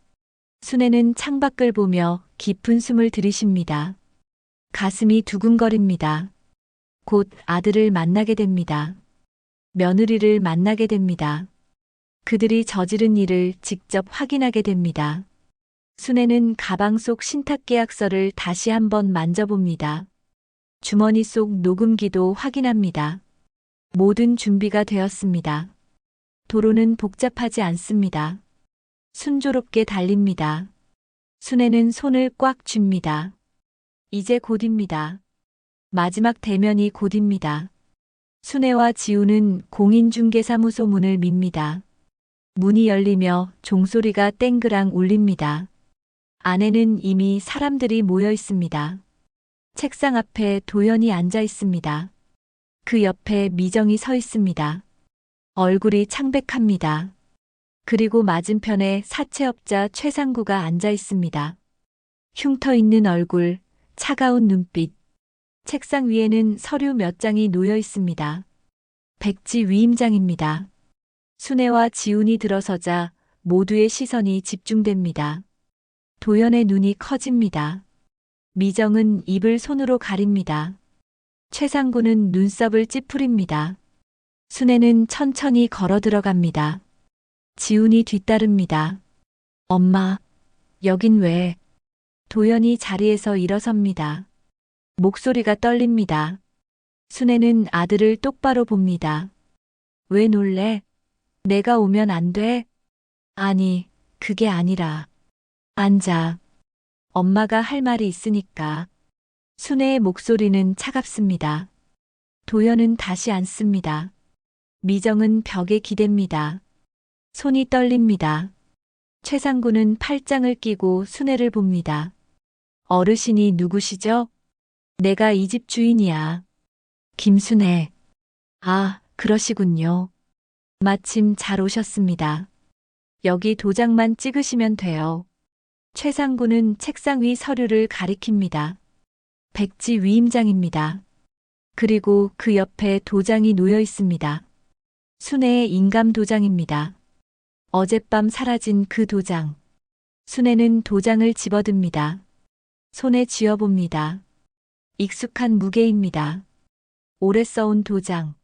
순애는 창밖을 보며 깊은 숨을 들이쉽니다. 가슴이 두근거립니다. 곧 아들을 만나게 됩니다. 며느리를 만나게 됩니다. 그들이 저지른 일을 직접 확인하게 됩니다. 순애는 가방 속 신탁계약서를 다시 한번 만져봅니다. 주머니 속 녹음기도 확인합니다. 모든 준비가 되었습니다. 도로는 복잡하지 않습니다. 순조롭게 달립니다. 순애는 손을 꽉 쥡니다. 이제 곧입니다. 마지막 대면이 곧입니다. 순애와 지우는 공인중개사무소 문을 밉니다. 문이 열리며 종소리가 땡그랑 울립니다. 안에는 이미 사람들이 모여 있습니다. 책상 앞에 도연이 앉아 있습니다. 그 옆에 미정이 서 있습니다. 얼굴이 창백합니다. 그리고 맞은편에 사채업자 최상구가 앉아 있습니다. 흉터 있는 얼굴, 차가운 눈빛. 책상 위에는 서류 몇 장이 놓여 있습니다. 백지 위임장입니다. 순애와 지훈이 들어서자 모두의 시선이 집중됩니다. 도연의 눈이 커집니다. 미정은 입을 손으로 가립니다. 최상구는 눈썹을 찌푸립니다. 순애는 천천히 걸어 들어갑니다. 지훈이 뒤따릅니다. 엄마, 여긴 왜? 도연이 자리에서 일어섭니다. 목소리가 떨립니다. 순애는 아들을 똑바로 봅니다. 왜 놀래? 내가 오면 안 돼? 아니, 그게 아니라. 앉아. 엄마가 할 말이 있으니까. 순애의 목소리는 차갑습니다. 도연은 다시 앉습니다. 미정은 벽에 기댑니다. 손이 떨립니다. 최상구는 팔짱을 끼고 순애를 봅니다. 어르신이 누구시죠? 내가 이 집 주인이야. 김순애. 아, 그러시군요. 마침 잘 오셨습니다. 여기 도장만 찍으시면 돼요. 최상구는 책상 위 서류를 가리킵니다. 백지 위임장입니다. 그리고 그 옆에 도장이 놓여 있습니다. 순애의 인감 도장입니다. 어젯밤 사라진 그 도장. 순애는 도장을 집어듭니다. 손에 쥐어봅니다. 익숙한 무게입니다. 오래 써온 도장.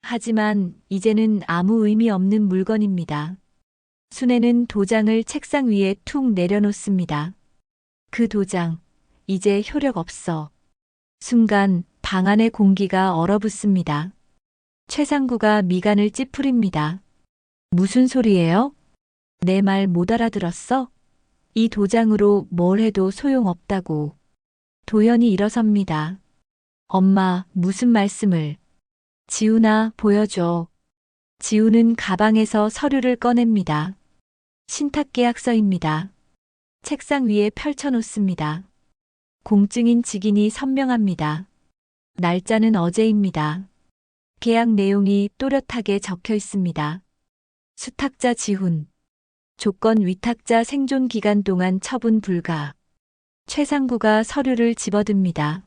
하지만 이제는 아무 의미 없는 물건입니다. 순애는 도장을 책상 위에 툭 내려놓습니다. 그 도장, 이제 효력 없어. 순간 방 안의 공기가 얼어붙습니다. 최상구가 미간을 찌푸립니다. 무슨 소리예요? 내 말 못 알아들었어? 이 도장으로 뭘 해도 소용없다고. 도연이 일어섭니다. 엄마, 무슨 말씀을. 지훈아, 보여줘. 지훈은 가방에서 서류를 꺼냅니다. 신탁계약서입니다. 책상 위에 펼쳐놓습니다. 공증인 직인이 선명합니다. 날짜는 어제입니다. 계약 내용이 또렷하게 적혀 있습니다. 수탁자 지훈. 조건 위탁자 생존 기간 동안 처분 불가. 최상구가 서류를 집어듭니다.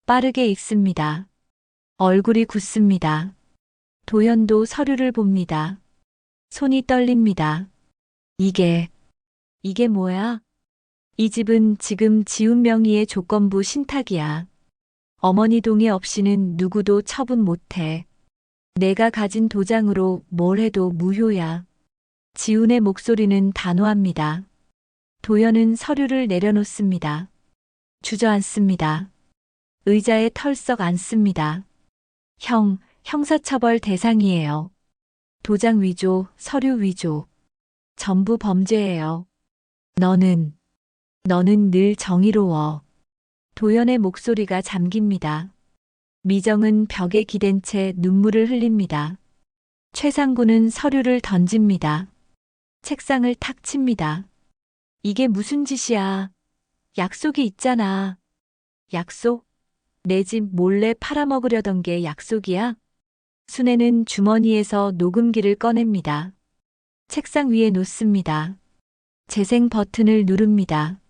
빠르게 읽습니다. 얼굴이 굳습니다. 도연도 서류를 봅니다. 손이 떨립니다. 이게 뭐야? 이 집은 지금 지훈 명의의 조건부 신탁이야. 어머니 동의 없이는 누구도 처분 못해. 내가 가진 도장으로 뭘 해도 무효야. 지훈의 목소리는 단호합니다. 도연은 서류를 내려놓습니다. 주저앉습니다. 의자에 털썩 앉습니다. 형사처벌 대상이에요. 도장 위조, 서류 위조. 전부 범죄예요. 너는 너는 늘 정의로워. 도연의 목소리가 잠깁니다. 미정은 벽에 기댄 채 눈물을 흘립니다. 최상구는 서류를 던집니다. 책상을 탁 칩니다. 이게 무슨 짓이야? 약속이 있잖아. 약속? 내 집 몰래 팔아먹으려던 게 약속이야? 순애는 주머니에서 녹음기를 꺼냅니다. 책상 위에 놓습니다. 재생 버튼을 누릅니다.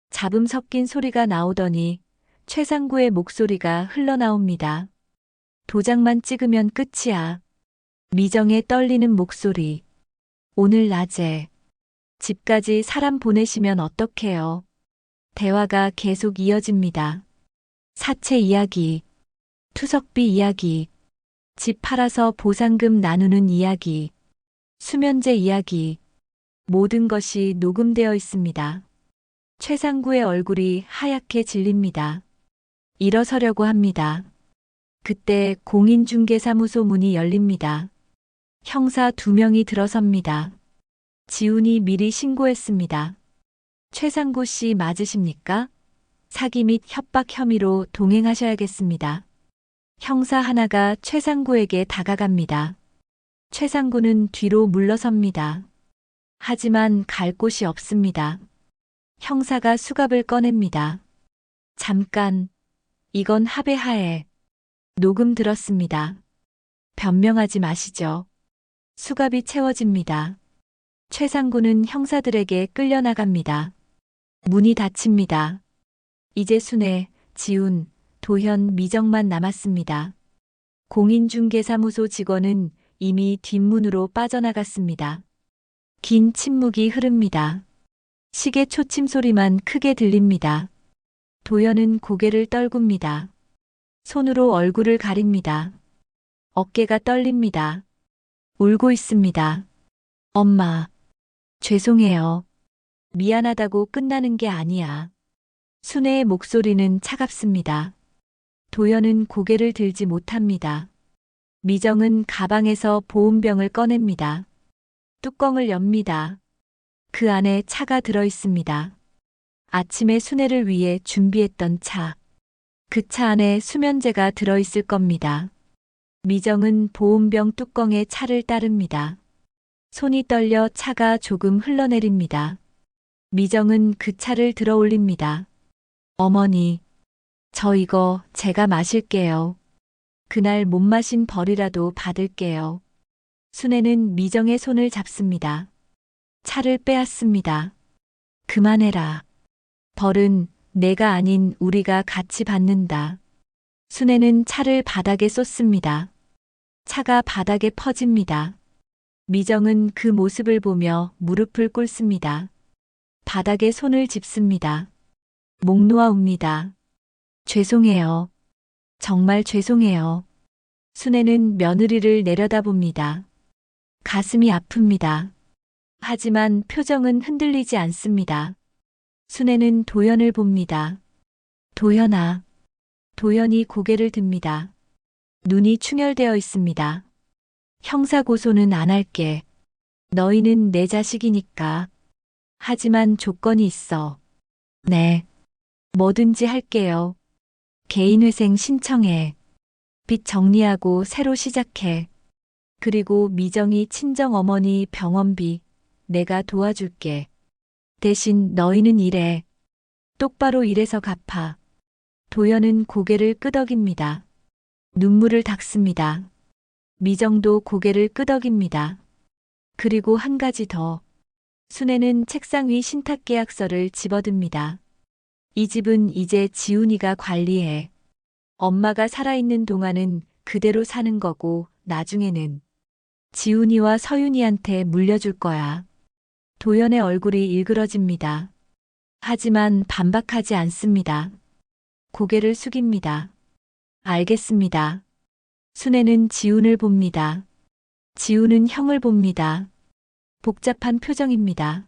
잡음 섞인 소리가 나오더니 최상구의 목소리가 흘러나옵니다. 도장만 찍으면 끝이야. 미정의 떨리는 목소리. 오늘 낮에 집까지 사람 보내시면 어떡해요? 대화가 계속 이어집니다. 사채 이야기, 투석비 이야기, 집 팔아서 보상금 나누는 이야기, 수면제 이야기, 모든 것이 녹음되어 있습니다. 최상구의 얼굴이 하얗게 질립니다. 일어서려고 합니다. 그때 공인중개사무소 문이 열립니다. 형사 2명이 들어섭니다. 지훈이 미리 신고했습니다. 최상구 씨 맞으십니까? 사기 및 협박 혐의로 동행하셔야겠습니다. 형사 하나가 최상구에게 다가갑니다. 최상구는 뒤로 물러섭니다. 하지만 갈 곳이 없습니다. 형사가 수갑을 꺼냅니다. 잠깐, 이건 합의하에. 녹음 들었습니다. 변명하지 마시죠. 수갑이 채워집니다. 최상구는 형사들에게 끌려나갑니다. 문이 닫힙니다. 이제 순애, 지훈, 도현, 미정만 남았습니다. 공인중개사무소 직원은 이미 뒷문으로 빠져나갔습니다. 긴 침묵이 흐릅니다. 시계 초침 소리만 크게 들립니다. 도현은 고개를 떨굽니다. 손으로 얼굴을 가립니다. 어깨가 떨립니다. 울고 있습니다. 엄마, 죄송해요. 미안하다고 끝나는 게 아니야. 순애의 목소리는 차갑습니다. 도연은 고개를 들지 못합니다. 미정은 가방에서 보온병을 꺼냅니다. 뚜껑을 엽니다. 그 안에 차가 들어 있습니다. 아침에 순애를 위해 준비했던 차. 그 차 안에 수면제가 들어 있을 겁니다. 미정은 보온병 뚜껑에 차를 따릅니다. 손이 떨려 차가 조금 흘러내립니다. 미정은 그 차를 들어 올립니다. 어머니, 저 이거 제가 마실게요. 그날 못 마신 벌이라도 받을게요. 순애는 미정의 손을 잡습니다. 차를 빼앗습니다. 그만해라. 벌은 내가 아닌 우리가 같이 받는다. 순애는 차를 바닥에 쏟습니다. 차가 바닥에 퍼집니다. 미정은 그 모습을 보며 무릎을 꿇습니다. 바닥에 손을 짚습니다. 목 놓아 웁니다. 죄송해요. 정말 죄송해요. 순애는 며느리를 내려다봅니다. 가슴이 아픕니다. 하지만 표정은 흔들리지 않습니다. 순애는 도연을 봅니다. 도연아. 도연이 고개를 듭니다. 눈이 충혈되어 있습니다. 형사 고소는 안 할게. 너희는 내 자식이니까. 하지만 조건이 있어. 네. 뭐든지 할게요. 개인회생 신청해. 빚 정리하고 새로 시작해. 그리고 미정이 친정어머니 병원비 내가 도와줄게. 대신 너희는 일해. 똑바로 일해서 갚아. 도연은 고개를 끄덕입니다. 눈물을 닦습니다. 미정도 고개를 끄덕입니다. 그리고 한 가지 더. 순애는 책상 위 신탁계약서를 집어듭니다. 이 집은 이제 지훈이가 관리해. 엄마가 살아있는 동안은 그대로 사는 거고 나중에는 지훈이와 서윤이한테 물려줄 거야. 도연의 얼굴이 일그러집니다. 하지만 반박하지 않습니다. 고개를 숙입니다. 알겠습니다. 순애는 지훈을 봅니다. 지훈은 형을 봅니다. 복잡한 표정입니다.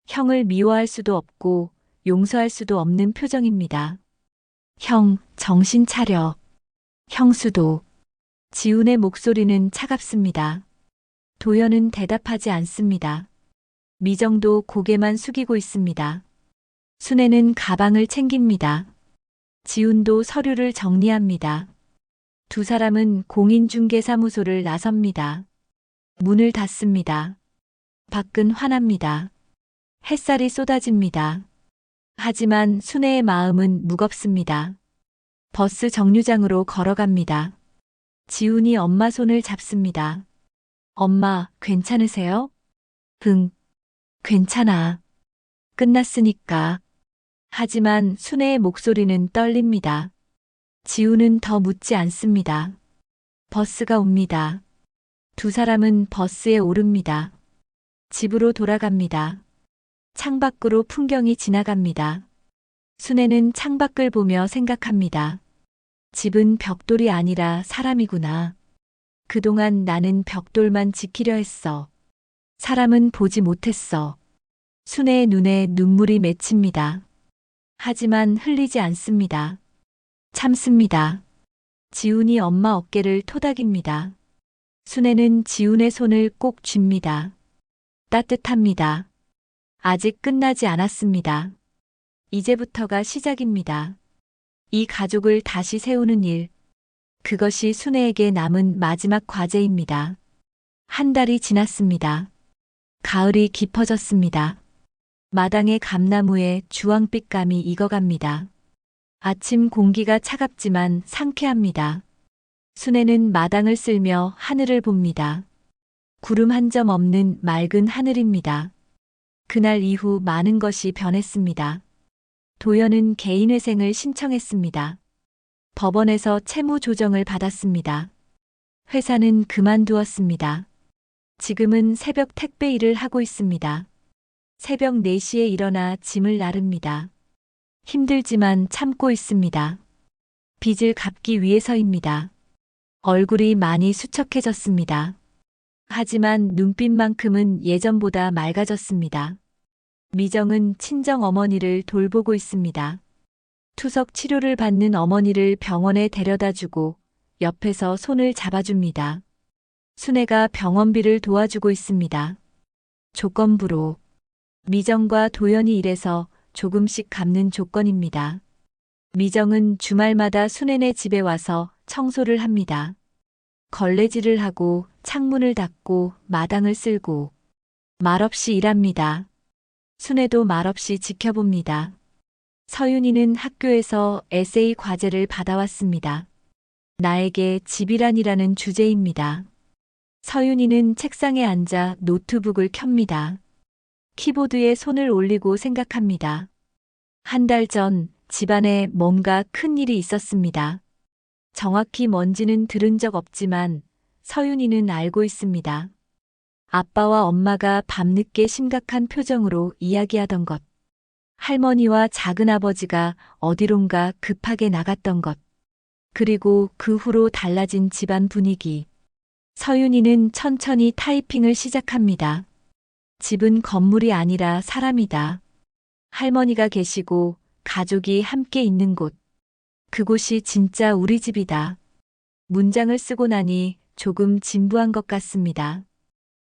형을 미워할 수도 없고 용서할 수도 없는 표정입니다. 형, 정신 차려. 형수도. 지훈의 목소리는 차갑습니다. 도연은 대답하지 않습니다. 미정도 고개만 숙이고 있습니다. 순애는 가방을 챙깁니다. 지훈도 서류를 정리합니다. 두 사람은 공인중개사무소를 나섭니다. 문을 닫습니다. 밖은 환합니다. 햇살이 쏟아집니다. 하지만 순애의 마음은 무겁습니다. 버스 정류장으로 걸어갑니다. 지훈이 엄마 손을 잡습니다. 엄마, 괜찮으세요? 응, 괜찮아. 끝났으니까. 하지만 순애의 목소리는 떨립니다. 지훈은 더 묻지 않습니다. 버스가 옵니다. 두 사람은 버스에 오릅니다. 집으로 돌아갑니다. 창밖으로 풍경이 지나갑니다. 순애는 창밖을 보며 생각합니다. 집은 벽돌이 아니라 사람이구나. 그동안 나는 벽돌만 지키려 했어. 사람은 보지 못했어. 순애의 눈에 눈물이 맺힙니다. 하지만 흘리지 않습니다. 참습니다. 지훈이 엄마 어깨를 토닥입니다. 순애는 지훈의 손을 꼭 쥡니다. 따뜻합니다. 아직 끝나지 않았습니다. 이제부터가 시작입니다. 이 가족을 다시 세우는 일. 그것이 순애에게 남은 마지막 과제입니다. 한 달이 지났습니다. 가을이 깊어졌습니다. 마당의 감나무에 주황빛감이 익어갑니다. 아침 공기가 차갑지만 상쾌합니다. 순애는 마당을 쓸며 하늘을 봅니다. 구름 한 점 없는 맑은 하늘입니다. 그날 이후 많은 것이 변했습니다. 도연은 개인회생을 신청했습니다. 법원에서 채무 조정을 받았습니다. 회사는 그만두었습니다. 지금은 새벽 택배 일을 하고 있습니다. 새벽 4시에 일어나 짐을 나릅니다. 힘들지만 참고 있습니다. 빚을 갚기 위해서입니다. 얼굴이 많이 수척해졌습니다. 하지만 눈빛만큼은 예전보다 맑아졌습니다. 미정은 친정 어머니를 돌보고 있습니다. 투석 치료를 받는 어머니를 병원에 데려다 주고 옆에서 손을 잡아줍니다. 순애가 병원비를 도와주고 있습니다. 조건부로. 미정과 도연이 일해서 조금씩 갚는 조건입니다. 미정은 주말마다 순애네 집에 와서 청소를 합니다. 걸레질을 하고 창문을 닫고 마당을 쓸고 말없이 일합니다. 순애도 말없이 지켜봅니다. 서윤이는 학교에서 에세이 과제를 받아왔습니다. 나에게 집이란이라는 주제입니다. 서윤이는 책상에 앉아 노트북을 켭니다. 키보드에 손을 올리고 생각합니다. 한 달 전 집안에 뭔가 큰 일이 있었습니다. 정확히 뭔지는 들은 적 없지만 서윤이는 알고 있습니다. 아빠와 엄마가 밤늦게 심각한 표정으로 이야기하던 것. 할머니와 작은아버지가 어디론가 급하게 나갔던 것. 그리고 그 후로 달라진 집안 분위기. 서윤이는 천천히 타이핑을 시작합니다. 집은 건물이 아니라 사람이다. 할머니가 계시고 가족이 함께 있는 곳. 그곳이 진짜 우리 집이다. 문장을 쓰고 나니 조금 진부한 것 같습니다.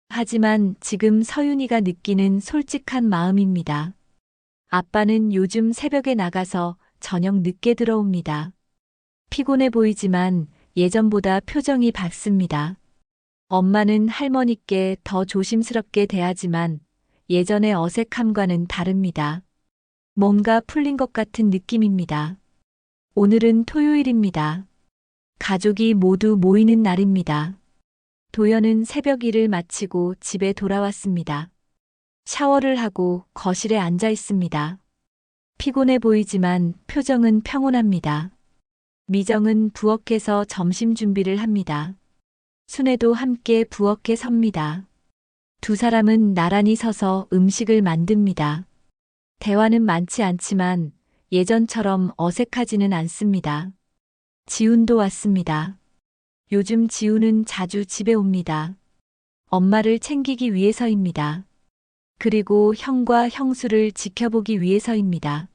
하지만 지금 서윤이가 느끼는 솔직한 마음입니다. 아빠는 요즘 새벽에 나가서 저녁 늦게 들어옵니다. 피곤해 보이지만 예전보다 표정이 밝습니다. 엄마는 할머니께 더 조심스럽게 대하지만 예전의 어색함과는 다릅니다. 뭔가 풀린 것 같은 느낌입니다. 오늘은 토요일입니다. 가족이 모두 모이는 날입니다. 도연은 새벽 일을 마치고 집에 돌아왔습니다. 샤워를 하고 거실에 앉아 있습니다. 피곤해 보이지만 표정은 평온합니다. 미정은 부엌에서 점심 준비를 합니다. 순애도 함께 부엌에 섭니다. 두 사람은 나란히 서서 음식을 만듭니다. 대화는 많지 않지만 예전처럼 어색하지는 않습니다. 지훈도 왔습니다. 요즘 지훈은 자주 집에 옵니다. 엄마를 챙기기 위해서입니다. 그리고 형과 형수를 지켜보기 위해서입니다.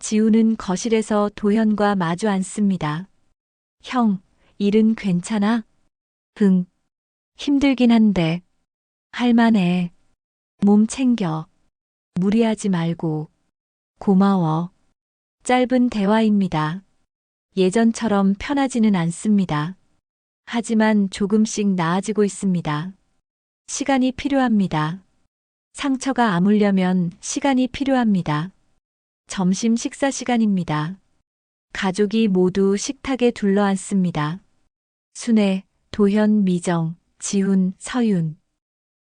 지훈은 거실에서 도현과 마주 앉습니다. 형, 일은 괜찮아? 응. 힘들긴 한데. 할만해. 몸 챙겨. 무리하지 말고. 고마워. 짧은 대화입니다. 예전처럼 편하지는 않습니다. 하지만 조금씩 나아지고 있습니다. 시간이 필요합니다. 상처가 아물려면 시간이 필요합니다. 점심 식사 시간입니다. 가족이 모두 식탁에 둘러앉습니다. 순애, 도현, 미정, 지훈, 서윤.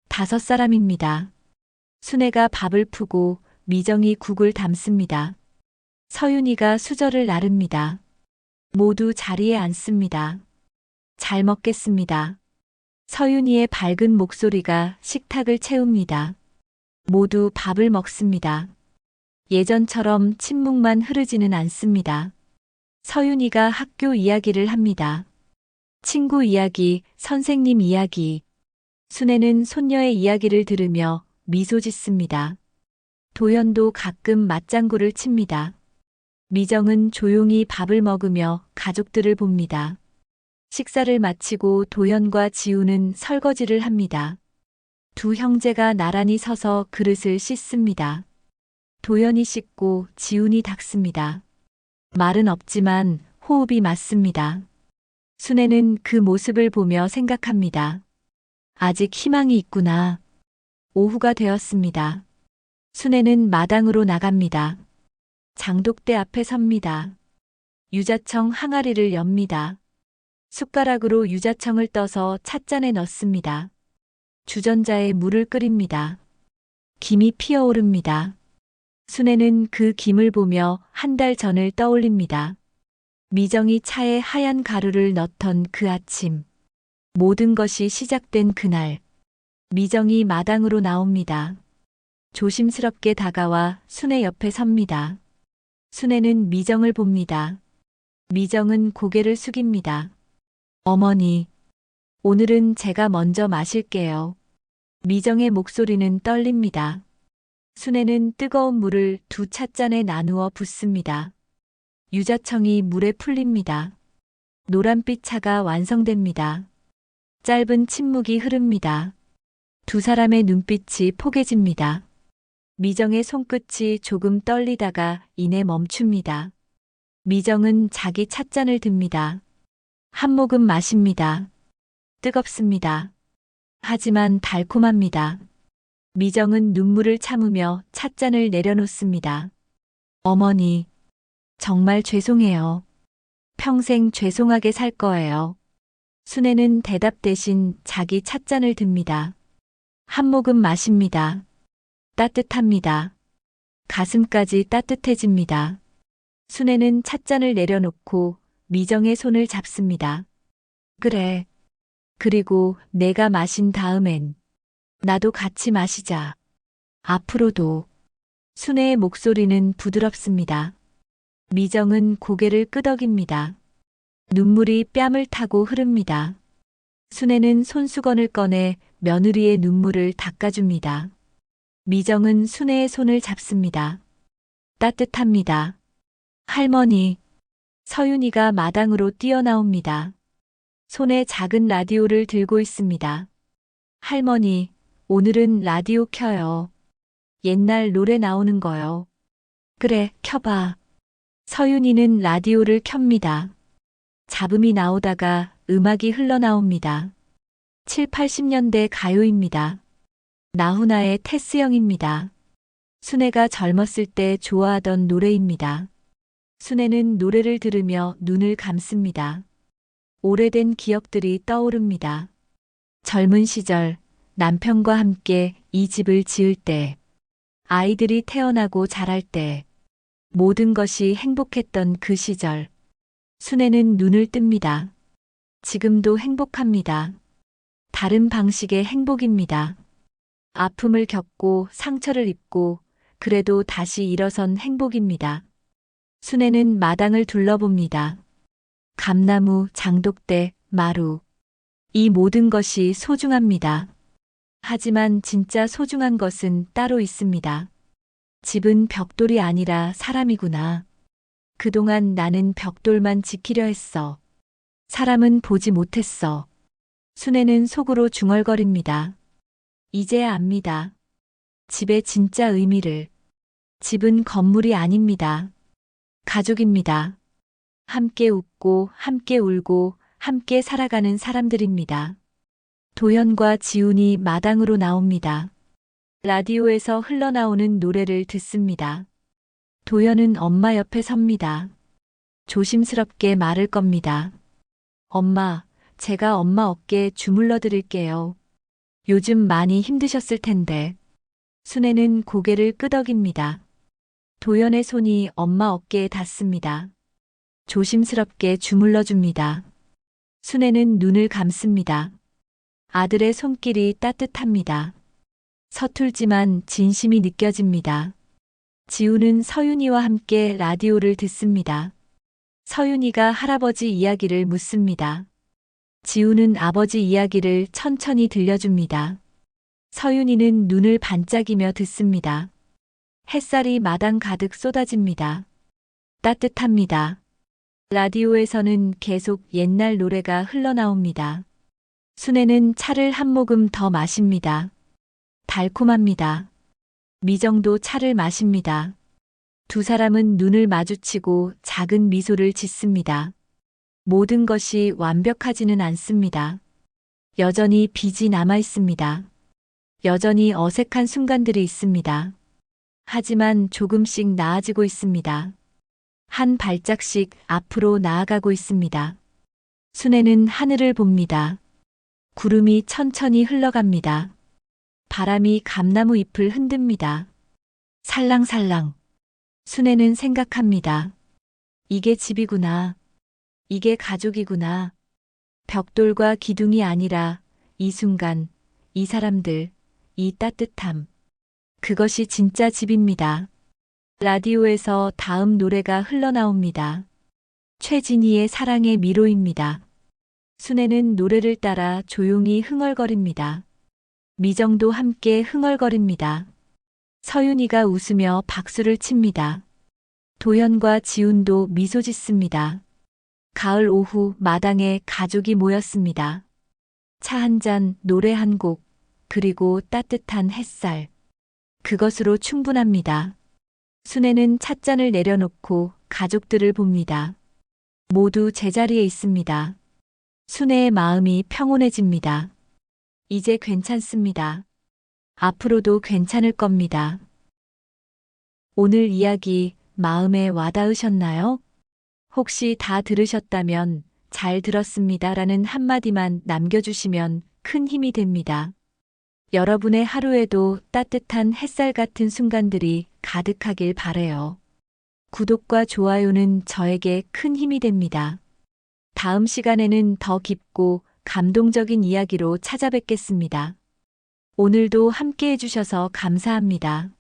5사람입니다. 순애가 밥을 푸고 미정이 국을 담습니다. 서윤이가 수저를 나릅니다. 모두 자리에 앉습니다. 잘 먹겠습니다. 서윤이의 밝은 목소리가 식탁을 채웁니다. 모두 밥을 먹습니다. 예전처럼 침묵만 흐르지는 않습니다. 서윤이가 학교 이야기를 합니다. 친구 이야기, 선생님 이야기. 순애는 손녀의 이야기를 들으며 미소 짓습니다. 도현도 가끔 맞장구를 칩니다. 미정은 조용히 밥을 먹으며 가족들을 봅니다. 식사를 마치고 도현과 지우는 설거지를 합니다. 두 형제가 나란히 서서 그릇을 씻습니다. 도현이 씻고 지훈이 닦습니다. 말은 없지만 호흡이 맞습니다. 순애는 그 모습을 보며 생각합니다. 아직 희망이 있구나. 오후가 되었습니다. 순애는 마당으로 나갑니다. 장독대 앞에 섭니다. 유자청 항아리를 엽니다. 숟가락으로 유자청을 떠서 찻잔에 넣습니다. 주전자에 물을 끓입니다. 김이 피어오릅니다. 순애는 그 김을 보며 한 달 전을 떠올립니다. 미정이 차에 하얀 가루를 넣던 그 아침. 모든 것이 시작된 그날. 미정이 마당으로 나옵니다. 조심스럽게 다가와 순애 옆에 섭니다. 순애는 미정을 봅니다. 미정은 고개를 숙입니다. 어머니, 오늘은 제가 먼저 마실게요. 미정의 목소리는 떨립니다. 순애는 뜨거운 물을 두 찻잔에 나누어 붓습니다. 유자청이 물에 풀립니다. 노란빛 차가 완성됩니다. 짧은 침묵이 흐릅니다. 두 사람의 눈빛이 포개집니다. 미정의 손끝이 조금 떨리다가 이내 멈춥니다. 미정은 자기 찻잔을 듭니다. 한 모금 마십니다. 뜨겁습니다. 하지만 달콤합니다. 미정은 눈물을 참으며 찻잔을 내려놓습니다. 어머니, 정말 죄송해요. 평생 죄송하게 살 거예요. 순애는 대답 대신 자기 찻잔을 듭니다. 한 모금 마십니다. 따뜻합니다. 가슴까지 따뜻해집니다. 순애는 찻잔을 내려놓고 미정의 손을 잡습니다. 그래. 그리고 내가 마신 다음엔 나도 같이 마시자. 앞으로도. 순애의 목소리는 부드럽습니다. 미정은 고개를 끄덕입니다. 눈물이 뺨을 타고 흐릅니다. 순애는 손수건을 꺼내 며느리의 눈물을 닦아줍니다. 미정은 순애의 손을 잡습니다. 따뜻합니다. 할머니. 서윤이가 마당으로 뛰어나옵니다. 손에 작은 라디오를 들고 있습니다. 할머니, 오늘은 라디오 켜요. 옛날 노래 나오는 거요. 그래, 켜봐. 서윤이는 라디오를 켭니다. 잡음이 나오다가 음악이 흘러나옵니다. 7, 80년대 가요입니다. 나훈아의 테스형입니다. 순애가 젊었을 때 좋아하던 노래입니다. 순애는 노래를 들으며 눈을 감습니다. 오래된 기억들이 떠오릅니다. 젊은 시절 남편과 함께 이 집을 지을 때, 아이들이 태어나고 자랄 때, 모든 것이 행복했던 그 시절. 순애는 눈을 뜹니다. 지금도 행복합니다. 다른 방식의 행복입니다. 아픔을 겪고 상처를 입고 그래도 다시 일어선 행복입니다. 순애는 마당을 둘러봅니다. 감나무, 장독대, 마루. 이 모든 것이 소중합니다. 하지만 진짜 소중한 것은 따로 있습니다. 집은 벽돌이 아니라 사람이구나. 그동안 나는 벽돌만 지키려 했어. 사람은 보지 못했어. 순애는 속으로 중얼거립니다. 이제야 압니다. 집의 진짜 의미를. 집은 건물이 아닙니다. 가족입니다. 함께 웃고, 함께 울고, 함께 살아가는 사람들입니다. 도현과 지훈이 마당으로 나옵니다. 라디오에서 흘러나오는 노래를 듣습니다. 도현은 엄마 옆에 섭니다. 조심스럽게 말을 겁니다. 엄마, 제가 엄마 어깨에 주물러 드릴게요. 요즘 많이 힘드셨을 텐데. 순애는 고개를 끄덕입니다. 도연의 손이 엄마 어깨에 닿습니다. 조심스럽게 주물러 줍니다. 순애는 눈을 감습니다. 아들의 손길이 따뜻합니다. 서툴지만 진심이 느껴집니다. 지우는 서윤이와 함께 라디오를 듣습니다. 서윤이가 할아버지 이야기를 묻습니다. 지우는 아버지 이야기를 천천히 들려줍니다. 서윤이는 눈을 반짝이며 듣습니다. 햇살이 마당 가득 쏟아집니다. 따뜻합니다. 라디오에서는 계속 옛날 노래가 흘러나옵니다. 순애는 차를 한 모금 더 마십니다. 달콤합니다. 미정도 차를 마십니다. 두 사람은 눈을 마주치고 작은 미소를 짓습니다. 모든 것이 완벽하지는 않습니다. 여전히 빚이 남아 있습니다. 여전히 어색한 순간들이 있습니다. 하지만 조금씩 나아지고 있습니다. 한 발짝씩 앞으로 나아가고 있습니다. 순애는 하늘을 봅니다. 구름이 천천히 흘러갑니다. 바람이 감나무 잎을 흔듭니다. 살랑살랑. 순애는 생각합니다. 이게 집이구나. 이게 가족이구나. 벽돌과 기둥이 아니라 이 순간, 이 사람들, 이 따뜻함. 그것이 진짜 집입니다. 라디오에서 다음 노래가 흘러나옵니다. 최진희의 사랑의 미로입니다. 순애는 노래를 따라 조용히 흥얼거립니다. 미정도 함께 흥얼거립니다. 서윤이가 웃으며 박수를 칩니다. 도현과 지훈도 미소 짓습니다. 가을 오후 마당에 가족이 모였습니다. 차 한 잔, 노래 한 곡, 그리고 따뜻한 햇살. 그것으로 충분합니다. 순애는 찻잔을 내려놓고 가족들을 봅니다. 모두 제자리에 있습니다. 순애의 마음이 평온해집니다. 이제 괜찮습니다. 앞으로도 괜찮을 겁니다. 오늘 이야기 마음에 와닿으셨나요? 혹시 다 들으셨다면 잘 들었습니다라는 한마디만 남겨주시면 큰 힘이 됩니다. 여러분의 하루에도 따뜻한 햇살 같은 순간들이 가득하길 바래요. 구독과 좋아요는 저에게 큰 힘이 됩니다. 다음 시간에는 더 깊고 감동적인 이야기로 찾아뵙겠습니다. 오늘도 함께 해주셔서 감사합니다.